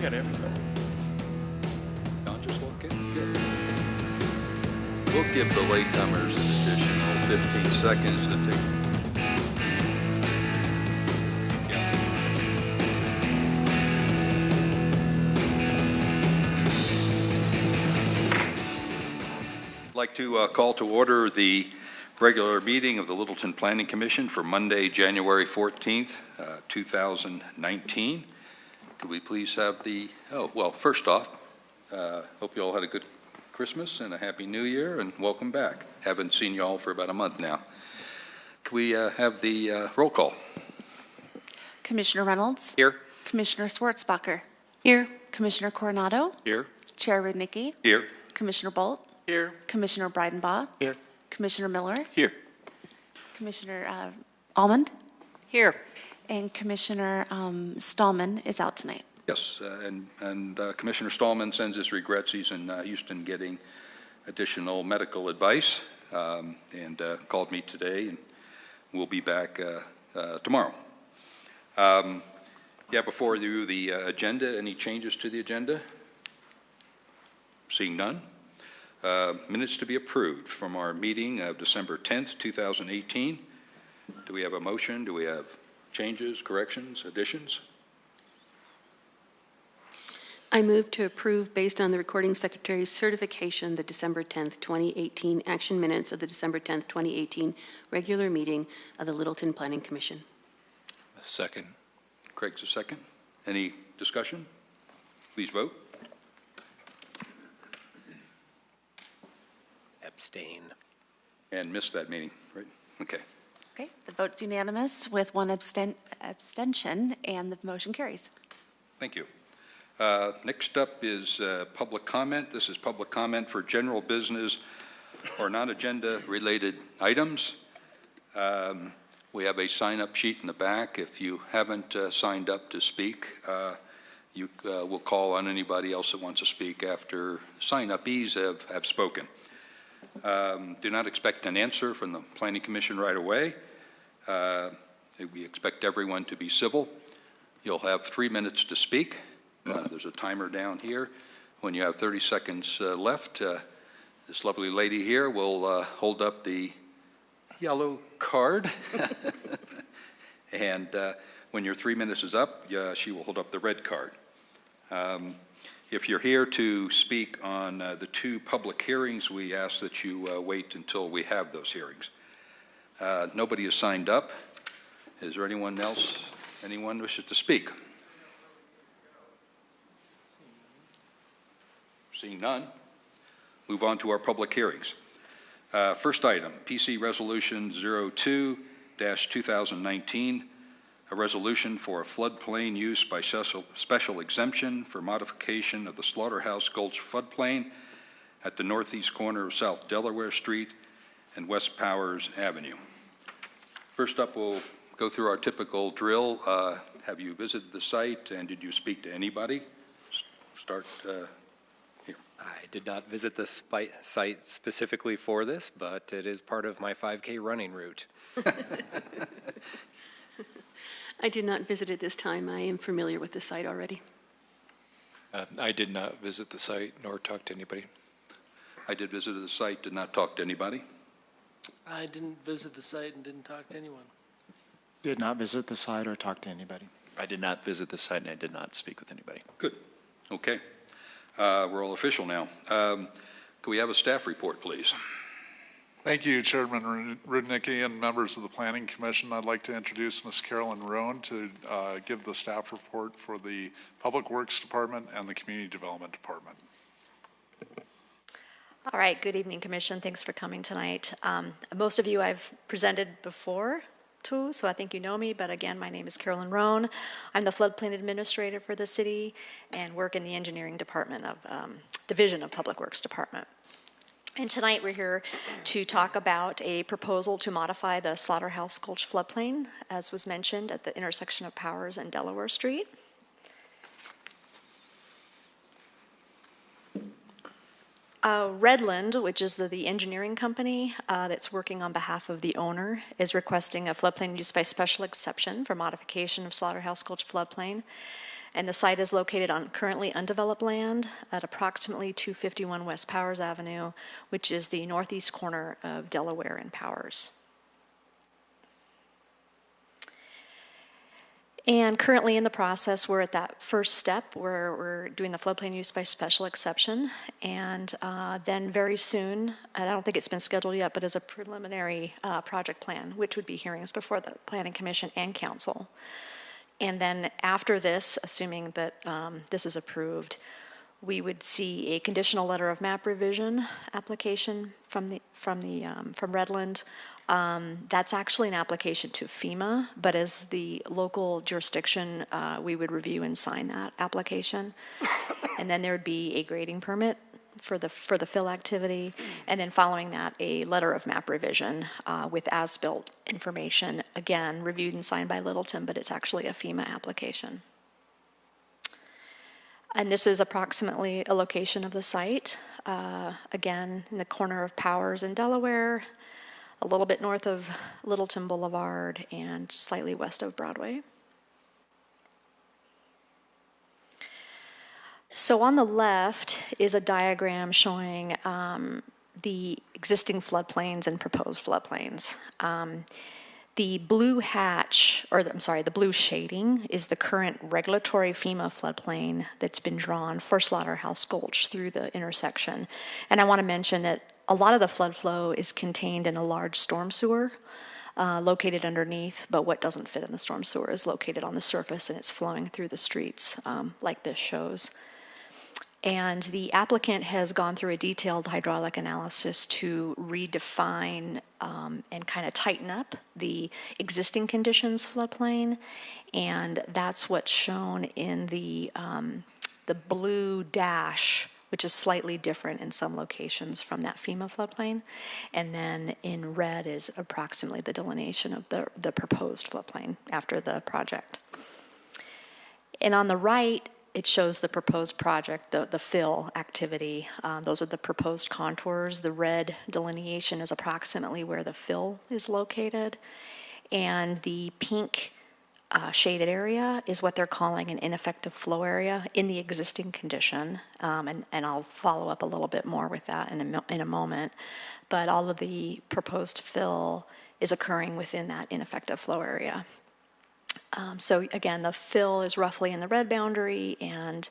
got everybody. Don't just walk in. Good. We'll give the latecomers an additional 15 seconds to take. I'd like to call to order the regular meeting of the Littleton Planning Commission for Monday, January 14th, 2019. Could we please have the, first off, hope you all had a good Christmas and a Happy New Year, and welcome back. Haven't seen you all for about a month now. Could we have the roll call? Commissioner Reynolds? Here. Commissioner Schwartzbacher? Here. Commissioner Coronado? Here. Chair Rudnicki? Here. Commissioner Bolt? Here. Commissioner Breidenbaugh? Here. Commissioner Miller? Here. Commissioner Almond? Here. And Commissioner Stallman is out tonight. Yes, and Commissioner Stallman sends his regrets. He's in Houston getting additional medical advice, and called me today, and we'll be back tomorrow. Before you, the agenda, any changes to the agenda? Seeing none. Minutes to be approved from our meeting of December 10th, 2018. Do we have a motion? Do we have changes, corrections, additions? I move to approve, based on the recording secretary's certification, the December 10th, 2018 action minutes of the December 10th, 2018 regular meeting of the Littleton Planning Commission. Second. Craig's a second. Any discussion? Please vote. Abstain. And missed that meeting, right? Okay. Okay, the vote's unanimous with one abstention, and the motion carries. Thank you. Next up is public comment. This is public comment for general business or non-agenda related items. We have a sign-up sheet in the back. If you haven't signed up to speak, you will call on anybody else that wants to speak after sign-uppies have spoken. Do not expect an answer from the Planning Commission right away. We expect everyone to be civil. You'll have 3 minutes to speak. There's a timer down here. When you have 30 seconds left, this lovely lady here will hold up the yellow card. And when your 3 minutes is up, she will hold up the red card. If you're here to speak on the 2 public hearings, we ask that you wait until we have those hearings. Nobody has signed up. Is there anyone else, anyone wishes to speak? Seeing none, move on to our public hearings. First item, PC Resolution 02-2019, a resolution for a floodplain use by special exemption for modification of the Slaughterhouse Gulch floodplain at the northeast corner of South Delaware Street and West Powers Avenue. First up, we'll go through our typical drill. Have you visited the site, and did you speak to anybody? Start here. I did not visit the site specifically for this, but it is part of my 5K running route. I did not visit it this time. I am familiar with the site already. I did not visit the site nor talk to anybody. I did visit the site, did not talk to anybody. I didn't visit the site and didn't talk to anyone. Did not visit the site or talk to anybody. I did not visit the site and I did not speak with anybody. Good. Okay. We're all official now. Can we have a staff report, please? Thank you, Chairman Rudnicki and members of the Planning Commission. I'd like to introduce Ms. Carolyn Roan to give the staff report for the Public Works Department and the Community Development Department. All right, good evening, Commission. Thanks for coming tonight. Most of you I've presented before to, so I think you know me, but again, my name is Carolyn Roan. I'm the floodplain administrator for the city and work in the engineering department of Division of Public Works Department. And tonight we're here to talk about a proposal to modify the Slaughterhouse Gulch floodplain, as was mentioned, at the intersection of Powers and Delaware Street. Redland, which is the engineering company that's working on behalf of the owner, is requesting a floodplain use by special exception for modification of Slaughterhouse Gulch floodplain. And the site is located on currently undeveloped land at approximately 251 West Powers Avenue, which is the northeast corner of Delaware and Powers. And currently in the process, we're at that first step where we're doing the floodplain use by special exception. And then very soon, and I don't think it's been scheduled yet, but as a preliminary project plan, which would be hearings before the Planning Commission and Council. And then after this, assuming that this is approved, we would see a conditional letter of map revision application from Redland. That's actually an application to FEMA, but as the local jurisdiction, we would review and sign that application. And then there would be a grading permit for the fill activity, and then following that, a letter of map revision with as-built information, again, reviewed and signed by Littleton, but it's actually a FEMA application. And this is approximately a location of the site, again, in the corner of Powers and Delaware, a little bit north of Littleton Boulevard and slightly west of Broadway. So on the left is a diagram showing the existing floodplains and proposed floodplains. The blue hatch, or I'm sorry, the blue shading is the current regulatory FEMA floodplain that's been drawn for Slaughterhouse Gulch through the intersection. And I want to mention that a lot of the flood flow is contained in a large storm sewer located underneath, but what doesn't fit in the storm sewer is located on the surface and it's flowing through the streets like this shows. And the applicant has gone through a detailed hydraulic analysis to redefine and kind of tighten up the existing conditions floodplain. And that's what's shown in the blue dash, which is slightly different in some locations from that FEMA floodplain. And then in red is approximately the delineation of the proposed floodplain after the project. And on the right, it shows the proposed project, the fill activity. Those are the proposed contours. The red delineation is approximately where the fill is located. And the pink shaded area is what they're calling an ineffective flow area in the existing condition. And I'll follow up a little bit more with that in a moment. But all of the proposed fill is occurring within that ineffective flow area. So again, the fill is roughly in the red boundary and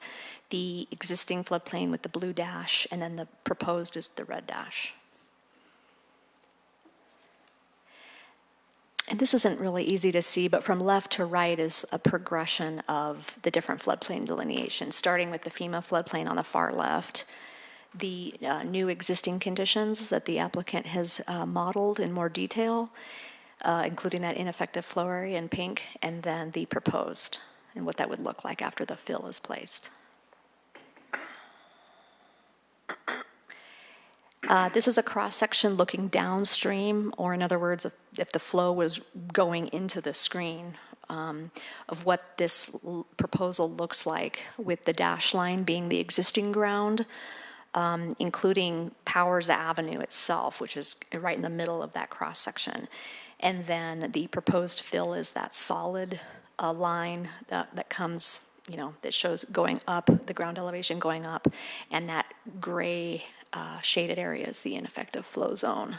the existing floodplain with the blue dash, and then the proposed is the red dash. And this isn't really easy to see, but from left to right is a progression of the different floodplain delineations, starting with the FEMA floodplain on the far left, the new existing conditions that the applicant has modeled in more detail, including that ineffective flow area in pink, and then the proposed, and what that would look like after the fill is placed. This is a cross-section looking downstream, or in other words, if the flow was going into the screen, of what this proposal looks like, with the dash line being the existing ground, including Powers Avenue itself, which is right in the middle of that cross-section. And then the proposed fill is that solid line that comes, that shows going up, the ground elevation going up, and that gray shaded area is the ineffective flow zone.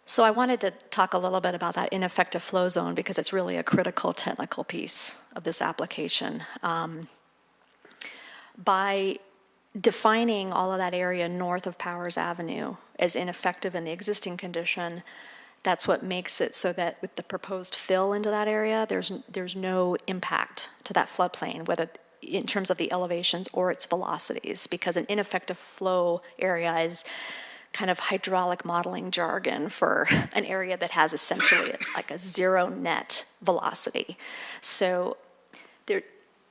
So I wanted to talk a little bit about that ineffective flow zone because it's really a critical technical piece of this application. By defining all of that area north of Powers Avenue as ineffective in the existing condition, that's what makes it so that with the proposed fill into that area, there's no impact to that floodplain, whether in terms of the elevations or its velocities, because an ineffective flow area is kind of hydraulic modeling jargon for an area that has essentially like a zero net velocity. So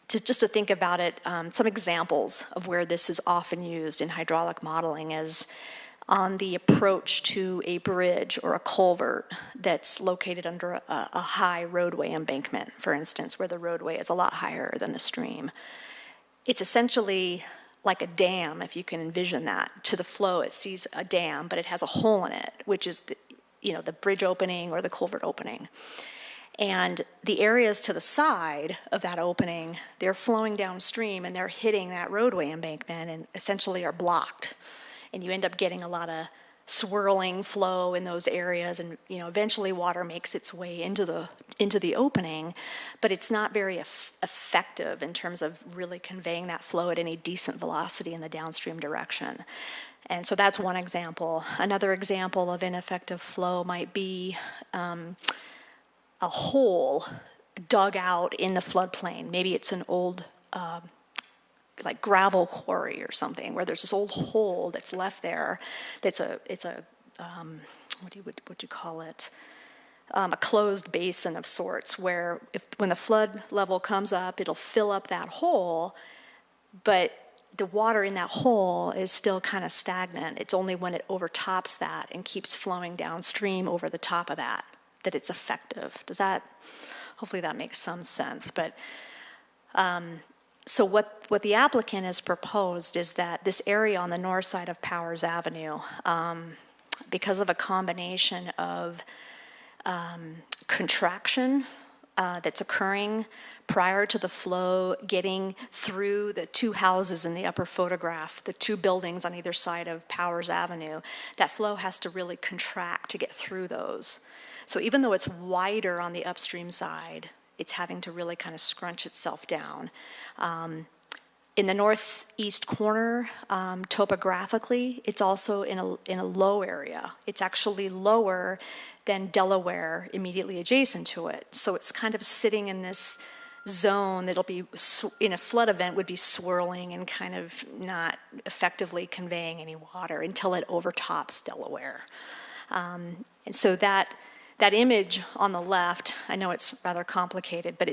just to think about it, some examples of where this is often used in hydraulic modeling is on the approach to a bridge or a culvert that's located under a high roadway embankment, for instance, where the roadway is a lot higher than the stream. It's essentially like a dam, if you can envision that. To the flow, it sees a dam, but it has a hole in it, which is the bridge opening or the culvert opening. And the areas to the side of that opening, they're flowing downstream and they're hitting that roadway embankment and essentially are blocked. And you end up getting a lot of swirling flow in those areas, and eventually water makes its way into the opening, but it's not very effective in terms of really conveying that flow at any decent velocity in the downstream direction. And so that's one example. Another example of ineffective flow might be a hole dug out in the floodplain. Maybe it's an old like gravel quarry or something, where there's this old hole that's left there. It's a what would you call it? A closed basin of sorts, where when the flood level comes up, it'll fill up that hole, but the water in that hole is still kind of stagnant. It's only when it overtops that and keeps flowing downstream over the top of that it's effective. Hopefully that makes some sense. But so what the applicant has proposed is that this area on the north side of Powers Avenue, because of a combination of contraction that's occurring prior to the flow getting through the two houses in the upper photograph, the two buildings on either side of Powers Avenue, that flow has to really contract to get through those. So even though it's wider on the upstream side, it's having to really kind of scrunch itself down. In the northeast corner, topographically, it's also in a low area. It's actually lower than Delaware immediately adjacent to it. So it's kind of sitting in this zone that'll be, in a flood event, would be swirling and kind of not effectively conveying any water until it overtops Delaware. And so that image on the left, I know it's rather complicated, but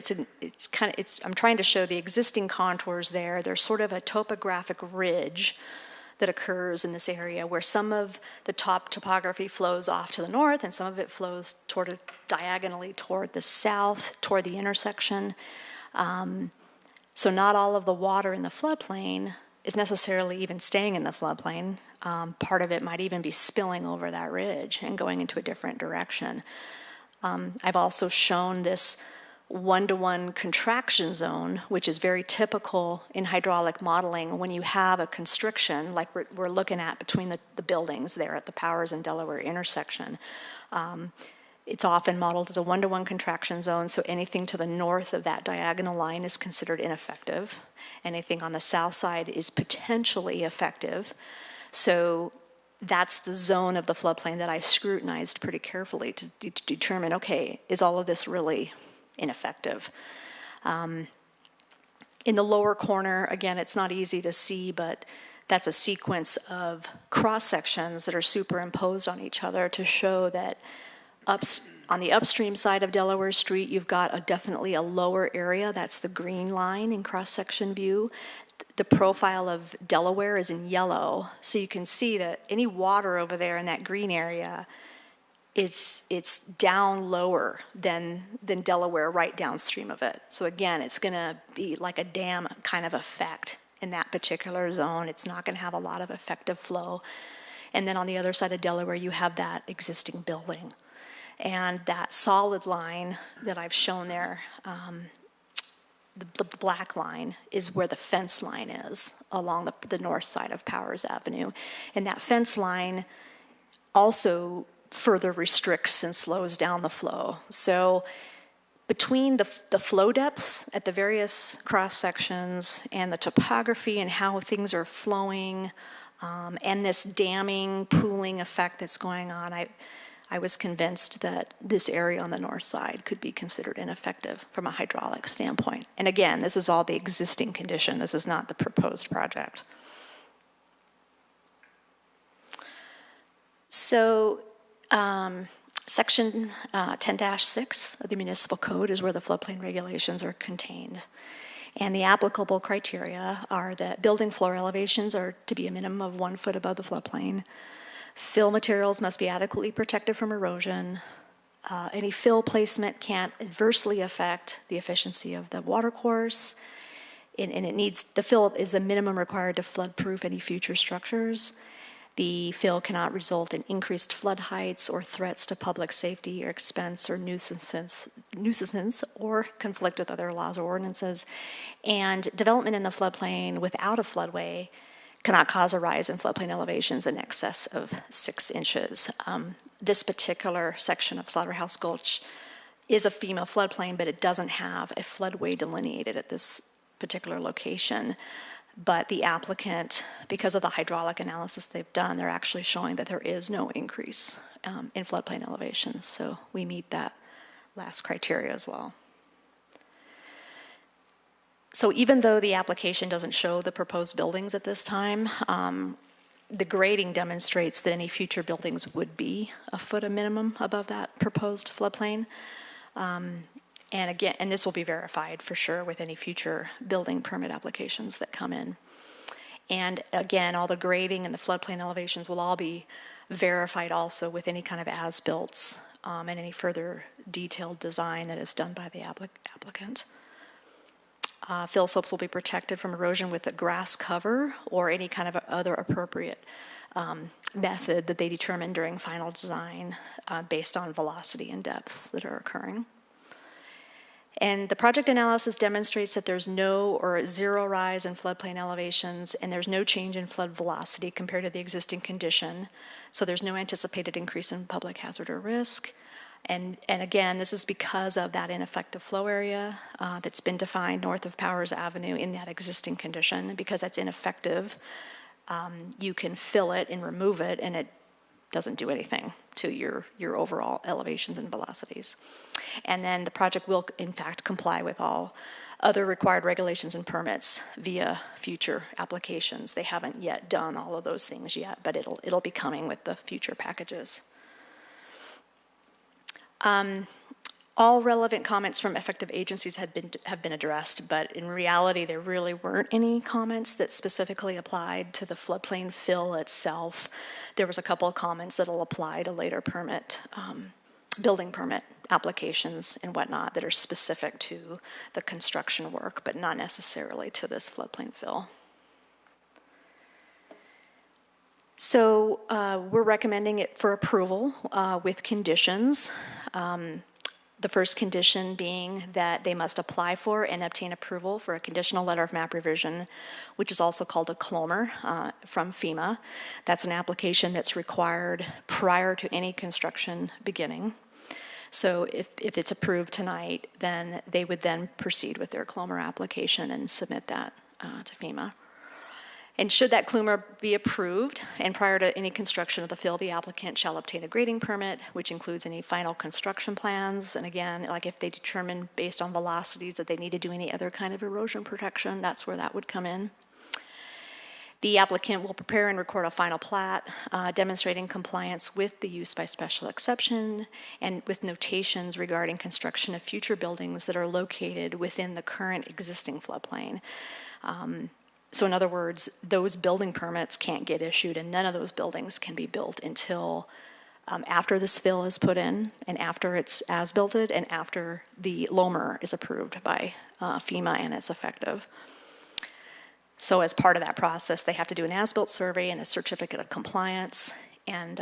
I'm trying to show the existing contours there. There's sort of a topographic ridge that occurs in this area where some of the top topography flows off to the north and some of it flows diagonally toward the south, toward the intersection. So not all of the water in the floodplain is necessarily even staying in the floodplain. Part of it might even be spilling over that ridge and going into a different direction. I've also shown this one-to-one contraction zone, which is very typical in hydraulic modeling when you have a constriction like we're looking at between the buildings there at the Powers and Delaware intersection. It's often modeled as a one-to-one contraction zone, so anything to the north of that diagonal line is considered ineffective. Anything on the south side is potentially effective. So that's the zone of the floodplain that I scrutinized pretty carefully to determine, okay, is all of this really ineffective? In the lower corner, again, it's not easy to see, but that's a sequence of cross-sections that are superimposed on each other to show that on the upstream side of Delaware Street, you've got definitely a lower area. That's the green line in cross-section view. The profile of Delaware is in yellow, so you can see that any water over there in that green area, it's down lower than Delaware right downstream of it. So again, it's going to be like a dam kind of effect in that particular zone. It's not going to have a lot of effective flow. And then on the other side of Delaware, you have that existing building. And that solid line that I've shown there, the black line, is where the fence line is along the north side of Powers Avenue. And that fence line also further restricts and slows down the flow. So between the flow depths at the various cross sections and the topography and how things are flowing and this damming, pooling effect that's going on, I was convinced that this area on the north side could be considered ineffective from a hydraulic standpoint. And again, this is all the existing condition. This is not the proposed project. So Section 10-6 of the municipal code is where the floodplain regulations are contained. And the applicable criteria are that building floor elevations are to be a minimum of 1 foot above the floodplain. Fill materials must be adequately protected from erosion. Any fill placement can't adversely affect the efficiency of the watercourse. And the fill is a minimum required to flood-proof any future structures. The fill cannot result in increased flood heights or threats to public safety or expense or nuisance or conflict with other laws or ordinances. And development in the floodplain without a floodway cannot cause a rise in floodplain elevations in excess of 6 inches. This particular section of Slaughterhouse Gulch is a FEMA floodplain, but it doesn't have a floodway delineated at this particular location. But the applicant, because of the hydraulic analysis they've done, they're actually showing that there is no increase in floodplain elevations. So we meet that last criteria as well. So even though the application doesn't show the proposed buildings at this time, the grading demonstrates that any future buildings would be a foot a minimum above that proposed floodplain. And again, and this will be verified for sure with any future building permit applications that come in. And again, all the grading and the floodplain elevations will all be verified also with any kind of as-builts and any further detailed design that is done by the applicant. Fill slopes will be protected from erosion with a grass cover or any kind of other appropriate method that they determine during final design based on velocity and depths that are occurring. And the project analysis demonstrates that there's no or zero rise in floodplain elevations, and there's no change in flood velocity compared to the existing condition. So there's no anticipated increase in public hazard or risk. And again, this is because of that ineffective flow area that's been defined north of Powers Avenue in that existing condition. Because that's ineffective, you can fill it and remove it, and it doesn't do anything to your overall elevations and velocities. And then the project will, in fact, comply with all other required regulations and permits via future applications. They haven't yet done all of those things yet, but it'll be coming with the future packages. All relevant comments from effective agencies have been addressed, but in reality, there really weren't any comments that specifically applied to the floodplain fill itself. There was a couple of comments that'll apply to later permit, building permit applications and whatnot that are specific to the construction work, but not necessarily to this floodplain fill. So we're recommending it for approval with conditions. The first condition being that they must apply for and obtain approval for a conditional letter of map revision, which is also called a CLOMR from FEMA. That's an application that's required prior to any construction beginning. So if it's approved tonight, then they would then proceed with their CLOMR application and submit that to FEMA. And should that CLOMR be approved, and prior to any construction of the fill, the applicant shall obtain a grading permit, which includes any final construction plans. And again, like if they determine based on velocities that they need to do any other kind of erosion protection, that's where that would come in. The applicant will prepare and record a final plat demonstrating compliance with the use by special exception and with notations regarding construction of future buildings that are located within the current existing floodplain. So in other words, those building permits can't get issued, and none of those buildings can be built until after this fill is put in, and after it's as-builted, and after the LOMR is approved by FEMA and it's effective. So as part of that process, they have to do an as-built survey and a certificate of compliance, and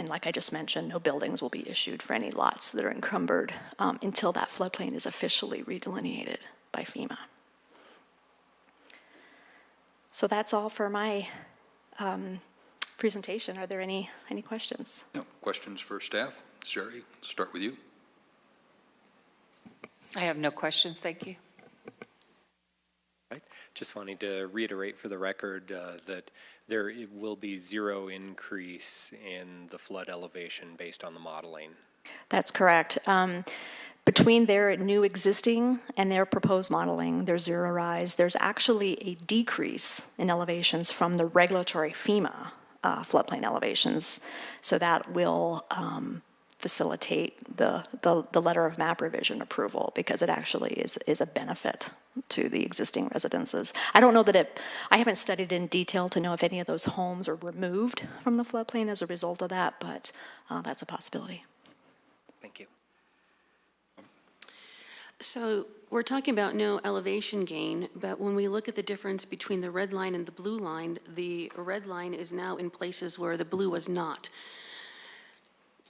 like I just mentioned, no buildings will be issued for any lots that are encumbered until that floodplain is officially redelineated by FEMA. So that's all for my presentation. Are there any questions? No questions for staff? Sherry, start with you. I have no questions, thank you. Right. Just wanting to reiterate for the record that there will be zero increase in the flood elevation based on the modeling. That's correct. Between their new existing and their proposed modeling, there's zero rise. There's actually a decrease in elevations from the regulatory FEMA floodplain elevations. So that will facilitate the letter of map revision approval because it actually is a benefit to the existing residences. I don't know that I haven't studied in detail to know if any of those homes are removed from the floodplain as a result of that, but that's a possibility. Thank you. So we're talking about no elevation gain, but when we look at the difference between the red line and the blue line, the red line is now in places where the blue was not.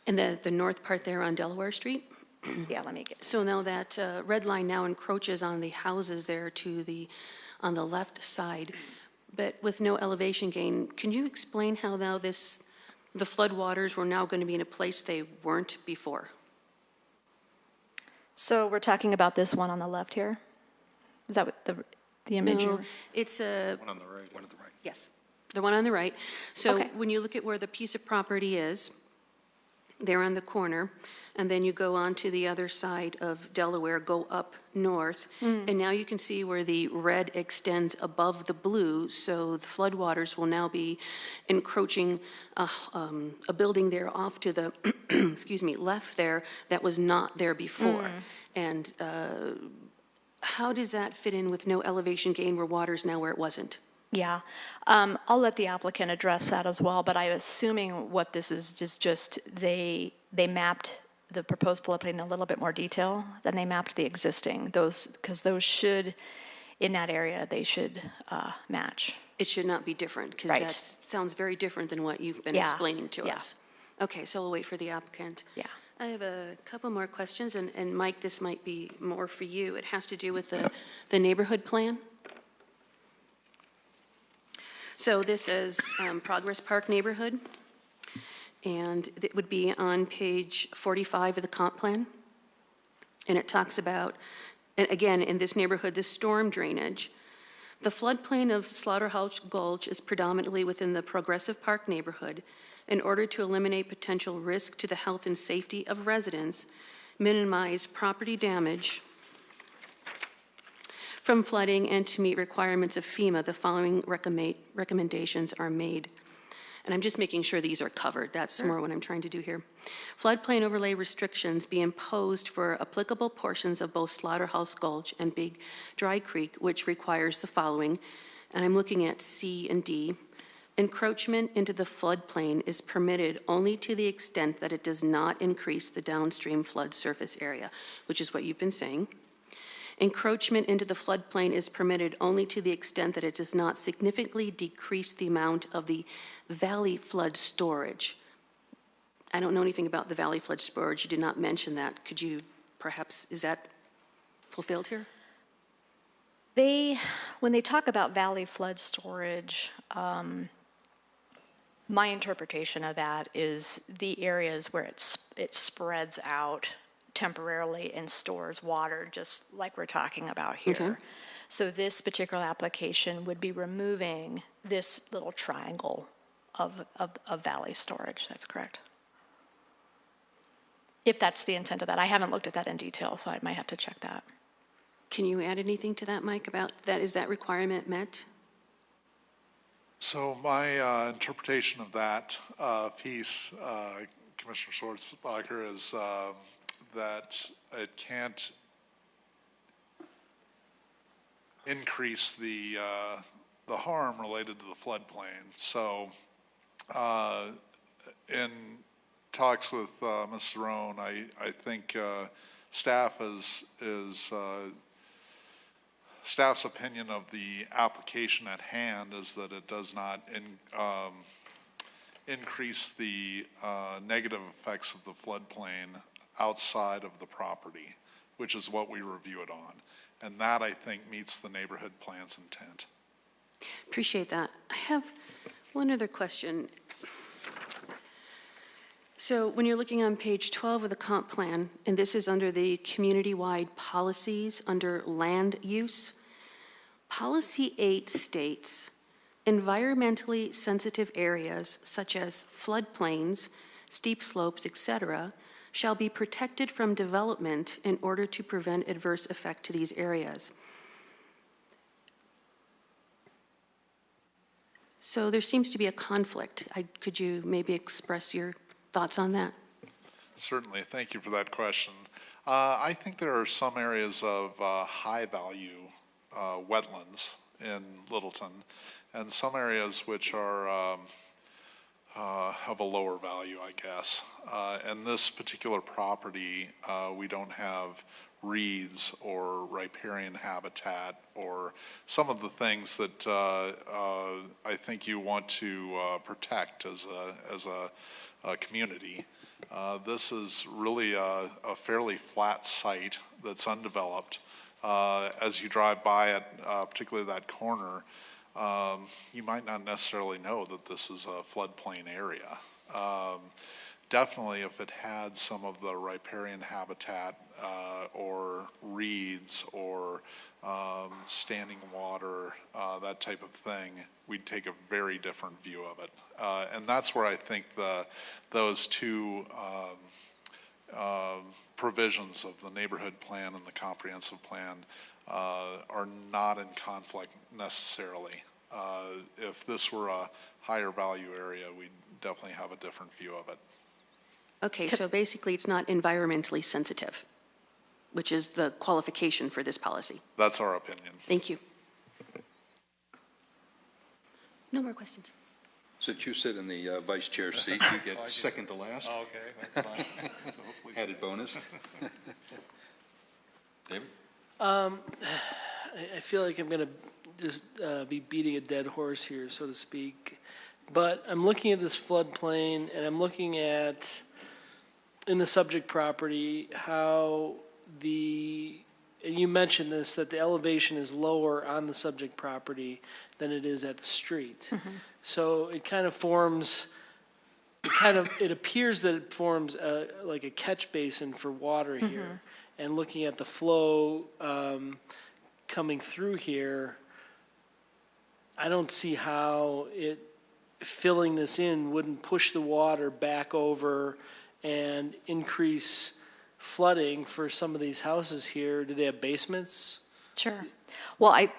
And the north part there on Delaware Street. Yeah, let me get, So now that red line now encroaches on the houses there on the left side, but with no elevation gain. Can you explain how now the floodwaters were now going to be in a place they weren't before? so we're talking about this one on the left here? Is that what the image? No, it's a, One on the right. One on the right. yes, the one on the right. So Okay. when you look at where the piece of property is, there on the corner, and then you go on to the other side of Delaware, go up north, and now you can see where the red extends above the blue, so the floodwaters will now be encroaching a building there off to the, excuse me, left there that was not there before. And how does that fit in with no elevation gain where water's now where it wasn't? Yeah, I'll let the applicant address that as well, but I'm assuming what this is just they mapped the proposed floodplain in a little bit more detail than they mapped the existing, because those should, in that area, they should match. It should not be different, because Right. that sounds very different than what you've been Yeah, explaining to yeah. us. Okay, so we'll wait for the applicant. Yeah. I have a couple more questions, and Mike, this might be more for you. It has to do with the neighborhood plan. So this is Progress Park neighborhood, and it would be on page 45 of the comp plan. And it talks about, and again, in this neighborhood, the storm drainage. The floodplain of Slaughterhouse Gulch is predominantly within the Progressive Park neighborhood. In order to eliminate potential risk to the health and safety of residents, minimize property damage from flooding, and to meet requirements of FEMA, the following recommendations are made. And I'm just making sure these are covered. That's more what I'm trying to do here. Floodplain overlay restrictions be imposed for applicable portions of both Slaughterhouse Gulch and Big Dry Creek, which requires the following, and I'm looking at C and D. Encroachment into the floodplain is permitted only to the extent that it does not increase the downstream flood surface area, which is what you've been saying. Encroachment into the floodplain is permitted only to the extent that it does not significantly decrease the amount of the valley flood storage. I don't know anything about the valley flood storage. You did not mention that. Could you perhaps, is that fulfilled here? When they talk about valley flood storage, my interpretation of that is the areas where it spreads out temporarily and stores water, just like we're talking about here. Okay. So this particular application would be removing this little triangle of valley storage. That's correct. If that's the intent of that. I haven't looked at that in detail, so I might have to check that. Can you add anything to that, Mike, about that? Is that requirement met? So my interpretation of that piece, Commissioner Schwarzbacher, is that it can't increase the harm related to the floodplain. So in talks with Ms. Roan, I think staff's opinion of the application at hand is that it does not increase the negative effects of the floodplain outside of the property, which is what we review it on. And that, I think, meets the neighborhood plan's intent. Appreciate that. I have one other question. So when you're looking on page 12 of the comp plan, and this is under the community-wide policies under land use, policy 8 states, environmentally sensitive areas such as floodplains, steep slopes, etc., shall be protected from development in order to prevent adverse effect to these areas. So there seems to be a conflict. Could you maybe express your thoughts on that? Certainly. Thank you for that question. I think there are some areas of high-value wetlands in Littleton, and some areas which are of a lower value, I guess. And this particular property, we don't have reeds or riparian habitat or some of the things that I think you want to protect as a community. This is really a fairly flat site that's undeveloped. As you drive by it, particularly that corner, you might not necessarily know that this is a floodplain area. Definitely if it had some of the riparian habitat or reeds or standing water, that type of thing, we'd take a very different view of it. And that's where I think those two provisions of the neighborhood plan and the comprehensive plan are not in conflict necessarily. If this were a higher value area, we'd definitely have a different view of it. Okay, so basically it's not environmentally sensitive, which is the qualification for this policy. That's our opinion. Thank you. No more questions. Since you sit in the vice chair seat, you get second to last. Oh, okay, that's fine. So hopefully Added bonus. David? I feel like I'm going to just be beating a dead horse here, so to speak. But I'm looking at this floodplain, and I'm looking at, in the subject property, how and you mentioned this, that the elevation is lower on the subject property than it is at the street. So it kind of forms, it appears that it forms like a catch basin for water here. And looking at the flow coming through here, I don't see how filling this in wouldn't push the water back over and increase flooding for some of these houses here. Do they have basements? Sure. Well, I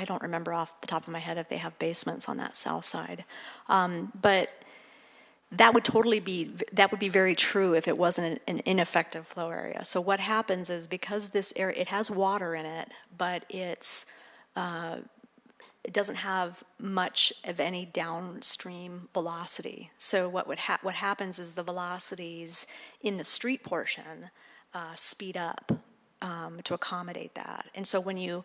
don't remember off the top of my head if they have basements on that south side. But that would be very true if it wasn't an ineffective flow area. So what happens is, because this area, it has water in it, but it doesn't have much of any downstream velocity. So what happens is the velocities in the street portion speed up to accommodate that. And so when you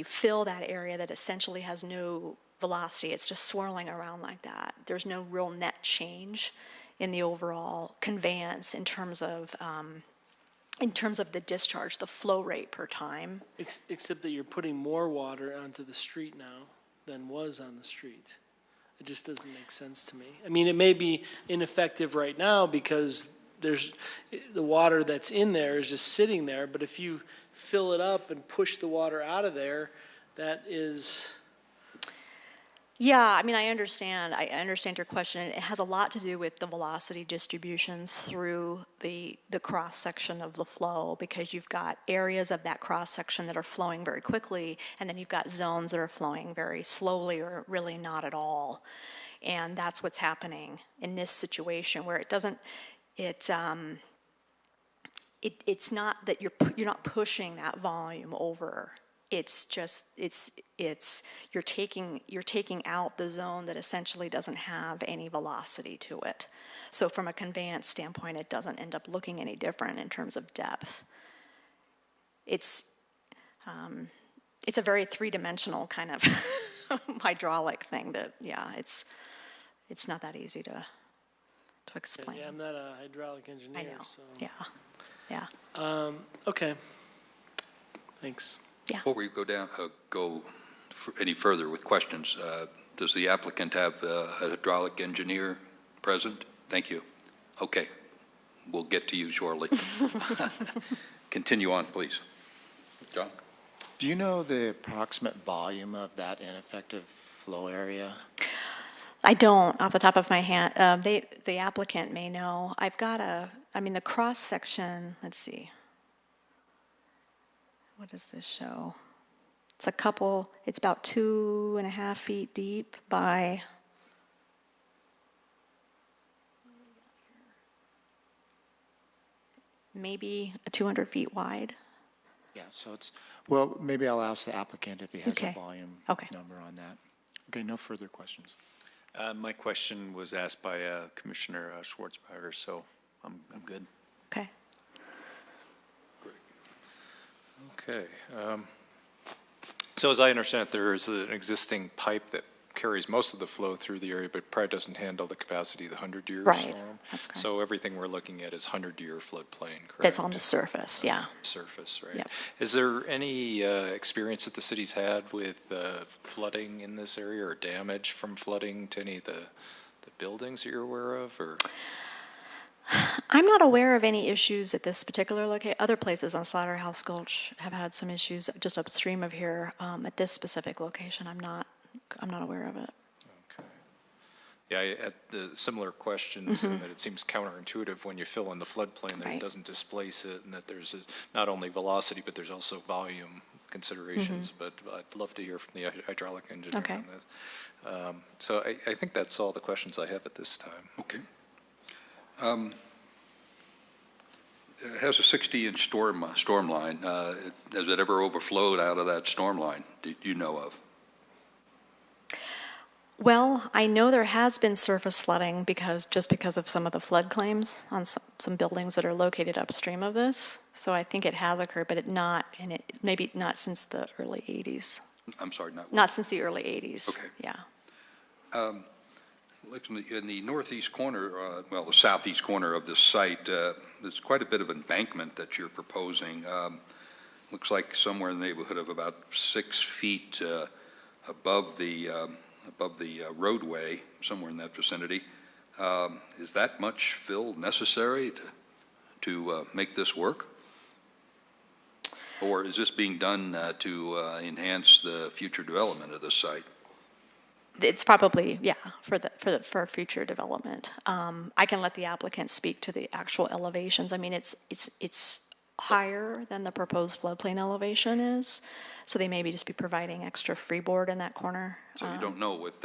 fill that area that essentially has no velocity, it's just swirling around like that, there's no real net change in the overall conveyance in terms of the discharge, the flow rate per time. Except that you're putting more water onto the street now than was on the street. It just doesn't make sense to me. I mean, it may be ineffective right now because the water that's in there is just sitting there, but if you fill it up and push the water out of there, that is... Yeah, I mean, I understand your question. It has a lot to do with the velocity distributions through the cross-section of the flow, because you've got areas of that cross-section that are flowing very quickly, and then you've got zones that are flowing very slowly or really not at all. And that's what's happening in this situation, where it's not that you're not pushing that volume over. It's just you're taking out the zone that essentially doesn't have any velocity to it. So from a conveyance standpoint, it doesn't end up looking any different in terms of depth. It's a very three-dimensional kind of hydraulic thing that, yeah, it's not that easy to explain. Yeah, I'm not a hydraulic engineer. I know. So. Yeah. Okay. Thanks. Yeah. Before we go any further with questions, does the applicant have a hydraulic engineer present? Thank you. Okay. We'll get to you shortly. Continue on, please. John? Do you know the approximate volume of that ineffective flow area? I don't, off the top of my head. The applicant may know. I've got the cross-section, let's see. What does this show? It's about 2.5 feet deep by, maybe 200 feet wide. Yeah, so well, maybe I'll ask the applicant if he has Okay. a volume Okay. number on that. Okay, no further questions. My question was asked by Commissioner Schwartzberger, so I'm good. Okay. Okay. So as I understand it, there is an existing pipe that carries most of the flow through the area, but probably doesn't handle the capacity of the 100-year Right, storm. that's correct. So everything we're looking at is 100-year floodplain, correct? That's on the surface, yeah. Surface, right? Yep. Is there any experience that the city's had with flooding in this area or damage from flooding to any of the buildings that you're aware of, or? I'm not aware of any issues at this particular location. Other places on Slaughterhouse Gulch have had some issues just upstream of here. At this specific location, I'm not aware of it. Okay. Yeah, I had the similar questions in that it seems counterintuitive when you fill in the floodplain that Right. it doesn't displace it, and that there's not only velocity, but there's also volume considerations. But I'd love to hear from the hydraulic engineer Okay. on this. So I think that's all the questions I have at this time. Okay. It has a 60-inch storm line. Has it ever overflowed out of that storm line? Did you know of? Well, I know there has been surface flooding because of some of the flood claims on some buildings that are located upstream of this. So I think it has occurred, but maybe not since the early 80s. I'm sorry, Not since the early 80s. Okay. Yeah. In the northeast corner, the southeast corner of this site, there's quite a bit of embankment that you're proposing. Looks like somewhere in the neighborhood of about 6 feet above the roadway, somewhere in that vicinity. Is that much fill necessary to make this work? Or is this being done to enhance the future development of this site? It's probably, yeah, for future development. I can let the applicant speak to the actual elevations. I mean, it's higher than the proposed floodplain elevation is, so they maybe just be providing extra freeboard in that corner. So you don't know if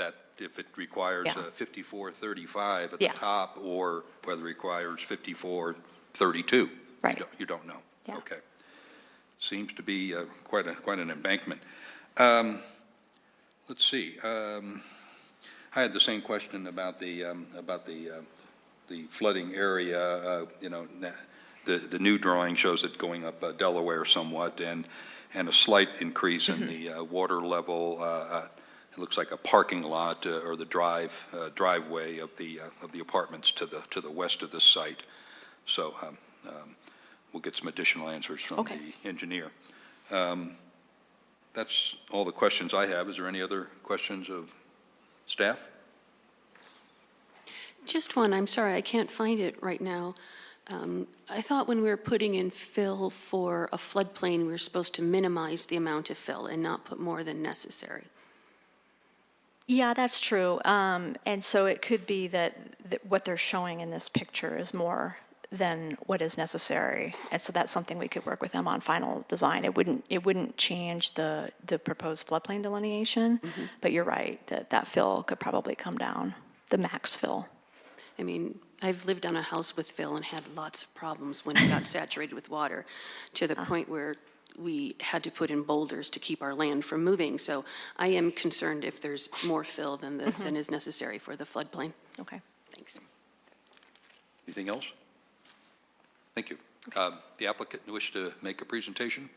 it requires Yeah. 5435 at Yeah. the top, or whether it requires 5432? Right. You don't know? Yeah. Okay. Seems to be quite an embankment. Let's see. I had the same question about the flooding area. The new drawing shows it going up Delaware somewhat, and a slight increase in the water level. It looks like a parking lot or the driveway of the apartments to the west of this site. So we'll get some additional answers from the engineer. That's all the questions I have. Is there any other questions of staff? Just one, I'm sorry, I can't find it right now. I thought when we were putting in fill for a floodplain, we were supposed to minimize the amount of fill and not put more than necessary. Yeah, that's true. And so it could be that what they're showing in this picture is more than what is necessary. And so that's something we could work with them on final design. It wouldn't change the proposed floodplain delineation, but you're right, that fill could probably come down, the max fill. I mean, I've lived on a house with fill and had lots of problems when it got saturated with water, to the point where we had to put in boulders to keep our land from moving. So I am concerned if there's more fill than is necessary for the floodplain. Okay. Thanks. Anything else? Thank you. The applicant wish to make a presentation?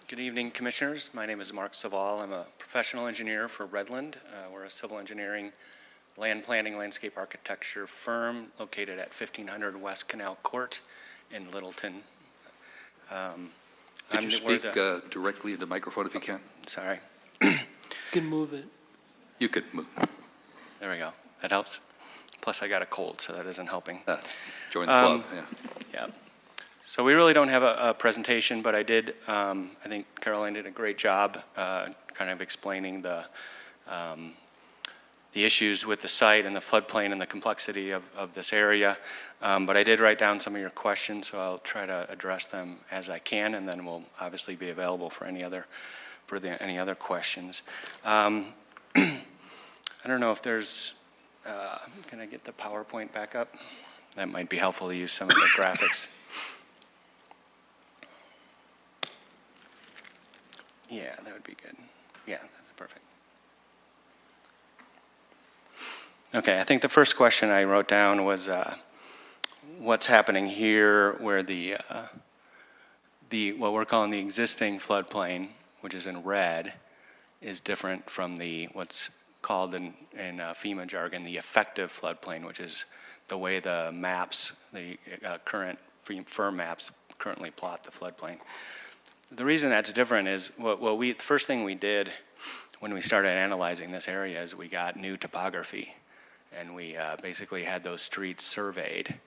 Good evening, Commissioners. My name is Mark Saval. I'm a professional engineer for Redland. We're a civil engineering, land planning, landscape architecture firm located at 1500 West Canal Court in Littleton. Could you speak directly into the microphone if you can? Sorry. You can move it. You could move. There we go. That helps. Plus, I got a cold, so that isn't helping. Join the club, Yeah. So we really don't have a presentation, but I did, I think Caroline did a great job kind of explaining the issues with the site and the floodplain and the complexity of this area. But I did write down some of your questions, so I'll try to address them as I can, and then we'll obviously be available for any other questions. I don't know if there's, can I get the PowerPoint back up? That might be helpful to use some of the graphics. Yeah, that would be good. Yeah, that's perfect. Okay, I think the first question I wrote down was what's happening here where what we're calling the existing floodplain, which is in red, is different from what's called in FEMA jargon the effective floodplain, which is the way the maps, the current firm maps currently plot the floodplain. The reason that's different is the first thing we did when we started analyzing this area is we got new topography, and we basically had those streets surveyed.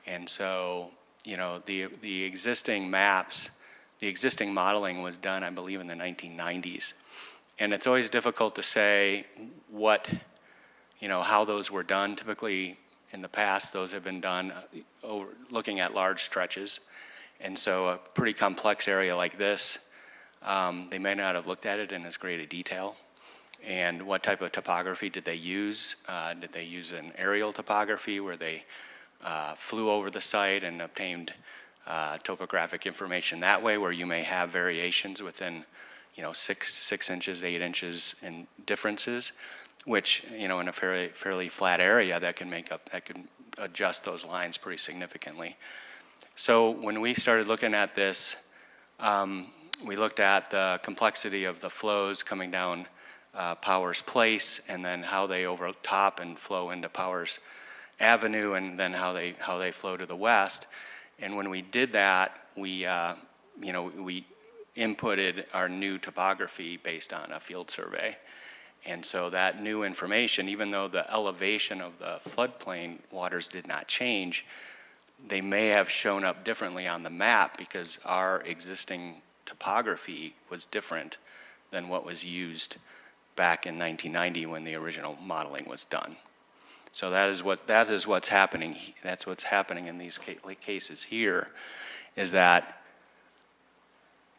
And so, you know, the existing maps, the existing modeling was done, I believe, in the 1990s. And it's always difficult to say how those were done. Typically, in the past, those have been done looking at large stretches. And so a pretty complex area like this, they may not have looked at it in as great a detail. And what type of topography did they use? Did they use an aerial topography where they flew over the site and obtained topographic information that way, where you may have variations within 6 inches, 8 inches in differences, which, in a fairly flat area that can adjust those lines pretty significantly. So when we started looking at this, we looked at the complexity of the flows coming down Powers Place, and then how they overtop and flow into Powers Avenue, and then how they flow to the west. And when we did that, we inputted our new topography based on a field survey. And so that new information, even though the elevation of the floodplain waters did not change, they may have shown up differently on the map because our existing topography was different than what was used back in 1990 when the original modeling was done. So that is what's happening. That's what's happening in these cases here, is that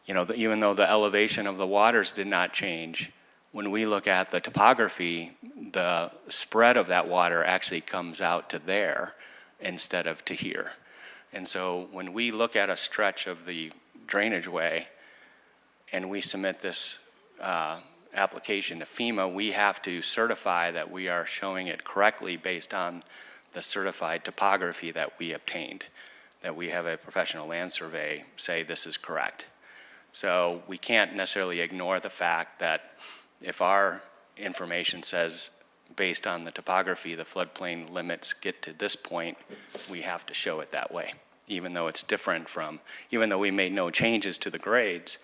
even though the elevation of the waters did not change, when we look at the topography, the spread of that water actually comes out to there instead of to here. And so when we look at a stretch of the drainage way and we submit this application to FEMA, we have to certify that we are showing it correctly based on the certified topography that we obtained, that we have a professional land survey say this is correct. So we can't necessarily ignore the fact that if our information says based on the topography the floodplain limits get to this point, we have to show it that way, even though it's different even though we made no changes to the grades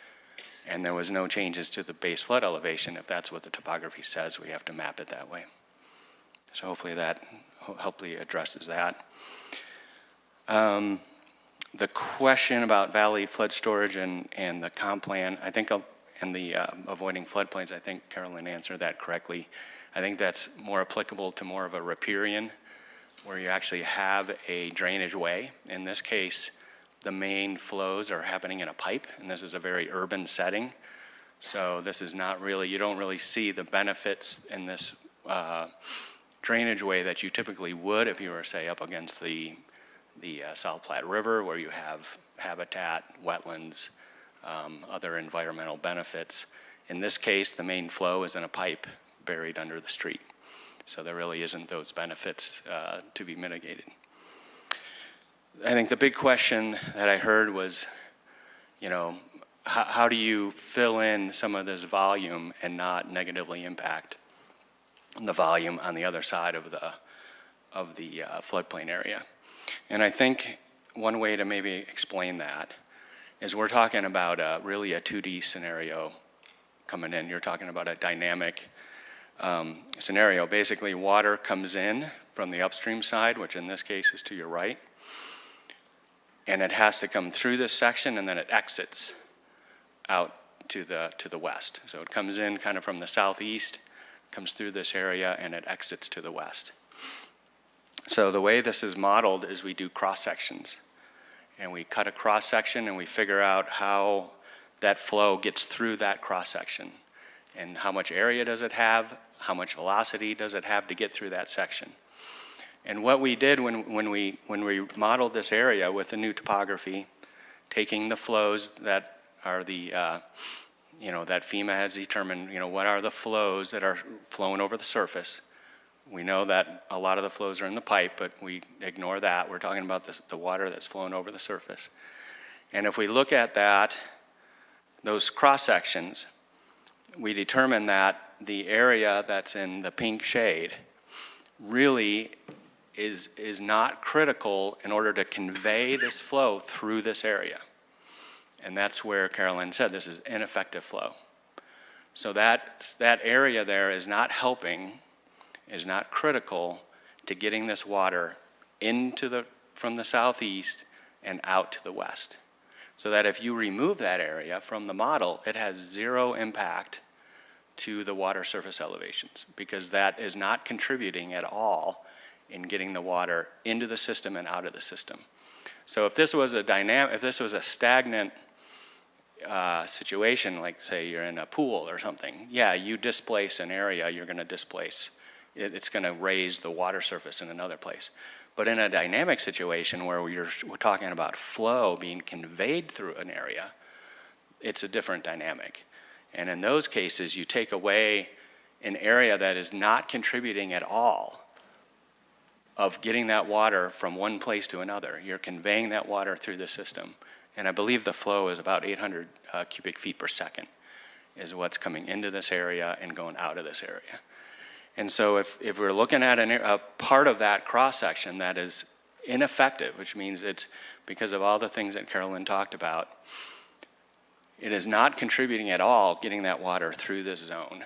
and there was no changes to the base flood elevation. If that's what the topography says, we have to map it that way. So hopefully that addresses that. The question about valley flood storage and the comp plan, I think, and the avoiding floodplains, I think Carolyn answered that correctly. I think that's more applicable to more of a riparian, where you actually have a drainage way. In this case, the main flows are happening in a pipe, and this is a very urban setting. So this is not really, you don't really see the benefits in this drainage way that you typically would if you were, say, up against the South Platte River, where you have habitat, wetlands, other environmental benefits. In this case, the main flow is in a pipe buried under the street. So there really isn't those benefits to be mitigated. I think the big question that I heard was, how do you fill in some of this volume and not negatively impact the volume on the other side of the floodplain area? And I think one way to maybe explain that is we're talking about really a 2D scenario coming in. You're talking about a dynamic scenario. Basically, water comes in from the upstream side, which in this case is to your right, and it has to come through this section, and then it exits out to the west. So it comes in kind of from the southeast, comes through this area, and it exits to the west. So the way this is modeled is we do cross sections, and we cut a cross section and we figure out how that flow gets through that cross section, and how much area does it have, how much velocity does it have to get through that section. And what we did when we modeled this area with the new topography, taking the flows that are that FEMA has determined, what are the flows that are flowing over the surface. We know that a lot of the flows are in the pipe, but we ignore that. We're talking about the water that's flowing over the surface. And if we look at that, those cross sections, we determine that the area that's in the pink shade really is not critical in order to convey this flow through this area. And that's where Carolyn said this is ineffective flow. So that area there is not helping, is not critical to getting this water from the southeast and out to the west. So that if you remove that area from the model, it has zero impact to the water surface elevations, because that is not contributing at all in getting the water into the system and out of the system. So if this was a stagnant situation, like say you're in a pool or something, yeah, you displace an area, you're gonna displace, it's gonna raise the water surface in another place. But in a dynamic situation where we're talking about flow being conveyed through an area, it's a different dynamic. And in those cases, you take away an area that is not contributing at all of getting that water from one place to another. You're conveying that water through the system. And I believe the flow is about 800 cubic feet per second is what's coming into this area and going out of this area. And so if we're looking at a part of that cross-section that is ineffective, which means it's because of all the things that Carolyn talked about, it is not contributing at all getting that water through this zone,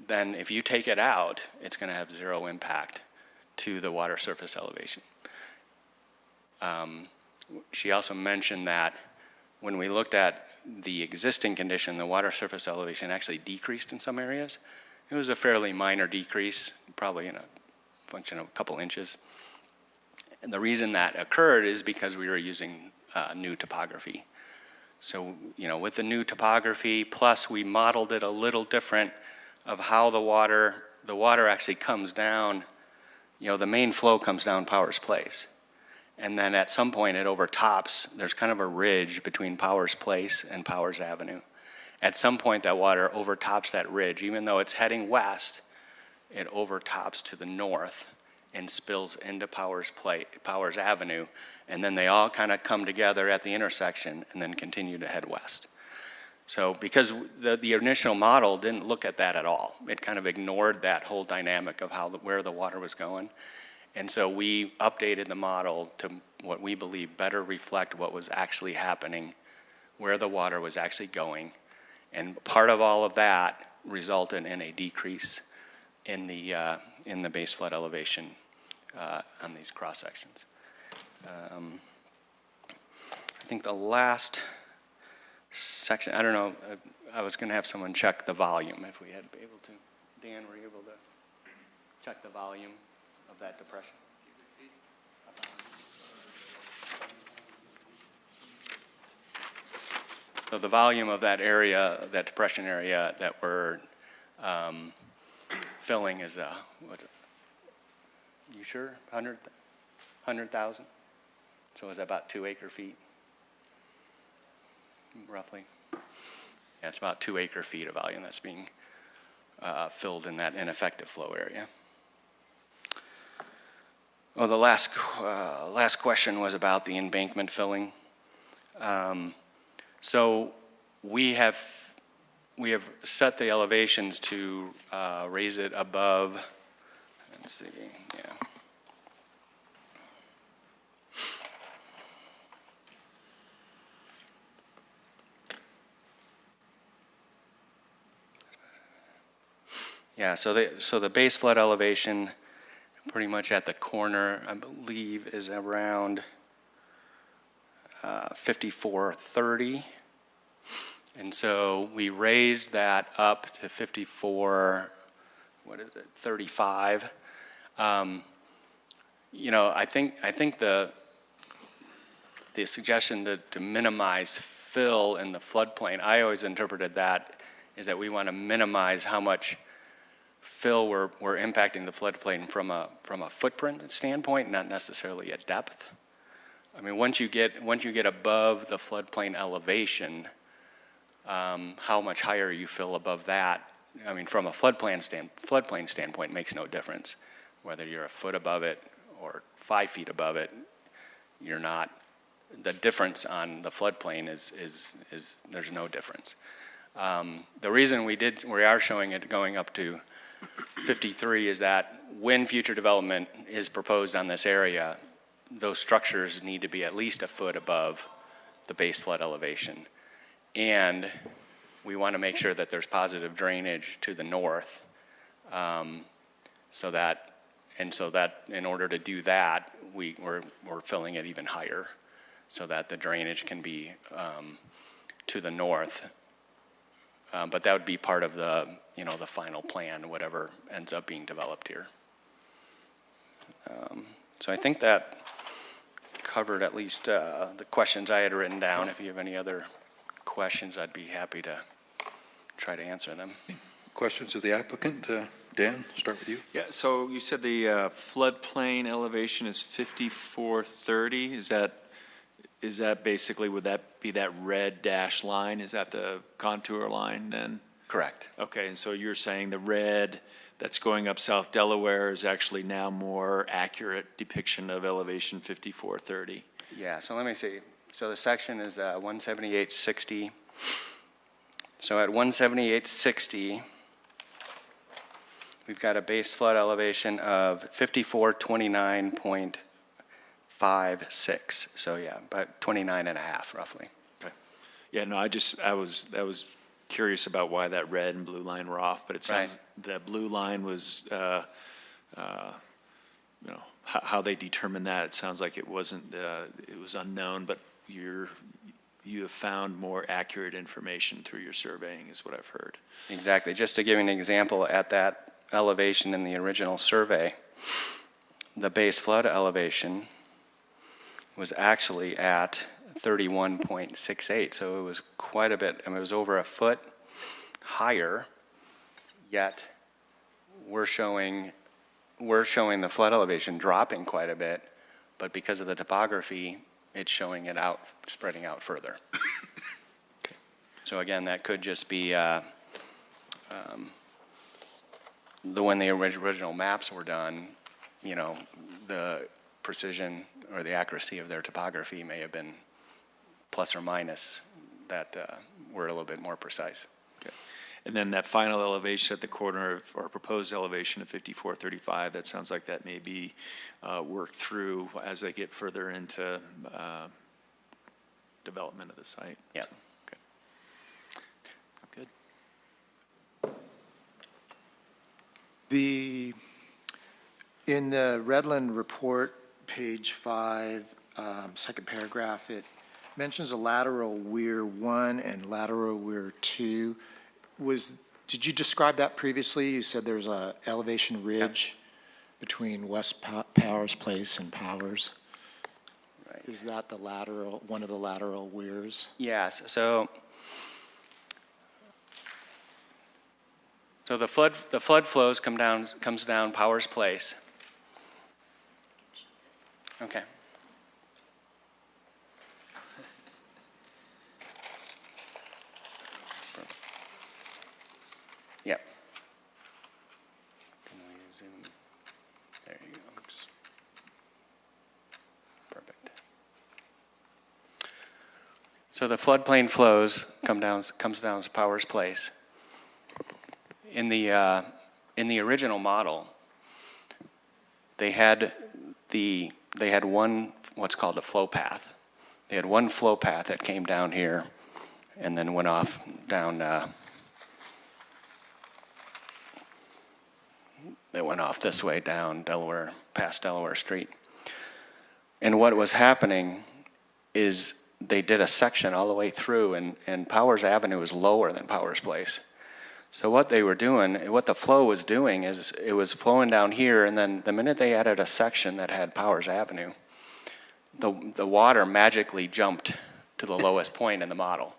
then if you take it out, it's going to have zero impact to the water surface elevation. She also mentioned that when we looked at the existing condition, the water surface elevation actually decreased in some areas. It was a fairly minor decrease, probably in a function of a couple inches. And the reason that occurred is because we were using new topography. So, with the new topography, plus we modeled it a little different of how the water actually comes down. The main flow comes down Powers Place. And then at some point it overtops. There's kind of a ridge between Powers Place and Powers Avenue. At some point that water overtops that ridge. Even though it's heading west, it overtops to the north and spills into Powers Avenue. And then they all kind of come together at the intersection and then continue to head west. So because the initial model didn't look at that at all. It kind of ignored that whole dynamic of where the water was going. And so we updated the model to what we believe better reflect what was actually happening, where the water was actually going. And part of all of that resulted in a decrease in the base flood elevation on these cross sections. I think the last section, I don't know, I was going to have someone check the volume if we had been able to. Dan, were you able to check the volume of that depression? So the volume of that area, that depression area that we're filling is, what's it? You sure? 100,000? So is that about 2 acre feet, roughly? Yeah, it's about 2 acre feet of volume that's being filled in that ineffective flow area. Well, the last question was about the embankment filling. So we have set the elevations to raise it above. Let's see, yeah. Yeah, so the base flood elevation, pretty much at the corner, I believe, is around 5430. And so we raised that up to 35. I think the suggestion to minimize fill in the floodplain, I always interpreted that is that we want to minimize how much fill we're impacting the floodplain from a footprint standpoint, not necessarily a depth. I mean, once you get above the floodplain elevation, how much higher you fill above that I mean, from a floodplain standpoint, it makes no difference. Whether you're a foot above it or 5 feet above it, you're not, the difference on the floodplain is there's no difference. The reason we are showing it going up to 53 is that when future development is proposed on this area, those structures need to be at least a foot above the base flood elevation. And we want to make sure that there's positive drainage to the north, so that in order to do that, we're filling it even higher, so that the drainage can be to the north. But that would be part of the the final plan, whatever ends up being developed here. So I think that covered at least the questions I had written down. If you have any other questions, I'd be happy to try to answer them. Questions of the applicant? Dan, start with you. Yeah, so you said the floodplain elevation is 5430. Is that basically, would that be that red dash line? Is that the contour line then? Correct. Okay, and so you're saying the red that's going up South Delaware is actually now more accurate depiction of elevation 5430? Yeah, so let me see. So the section is 178.60. So at 178.60, we've got a base flood elevation of 5429.56. So yeah, about 29 and a half roughly. Okay. Yeah, no, I was curious about why that red and blue line were off, but it sounds the blue line was, how they determined that. It sounds like it wasn't, it was unknown, but you have found more accurate information through your surveying, is what I've heard. Exactly. Just to give you an example, at that elevation in the original survey, the base flood elevation was actually at 31.68, so it was quite a bit. I mean, it was over a foot higher, yet we're showing the flood elevation dropping quite a bit, but because of the topography, it's showing it out, spreading out further. Okay. So again, that could just be when the original maps were done, the precision or the accuracy of their topography may have been plus or minus that were a little bit more precise. Okay. And then that final elevation at the corner of, or proposed elevation of 5435, that sounds like that may be worked through as they get further into development of the site. Yeah. So, okay. Good. In the Redland report, page 5, second paragraph, it mentions a lateral weir 1 and lateral weir 2. Did you describe that previously? You said there's a elevation ridge between West Powers Place and Powers. Right. Is that one of the lateral weirs? Yes. So the flood flows comes down Powers Place. Okay. Yep. Can we zoom? There you go. Perfect. So the floodplain flows comes down to Powers Place. In the original model, they had one what's called a flow path. They had one flow path that came down here, and then went off down. They went off this way down Delaware, past Delaware Street. And what was happening is they did a section all the way through, and Powers Avenue is lower than Powers Place. So what they were doing, what the flow was doing is it was flowing down here, and then the minute they added a section that had Powers Avenue, the water magically jumped to the lowest point in the model.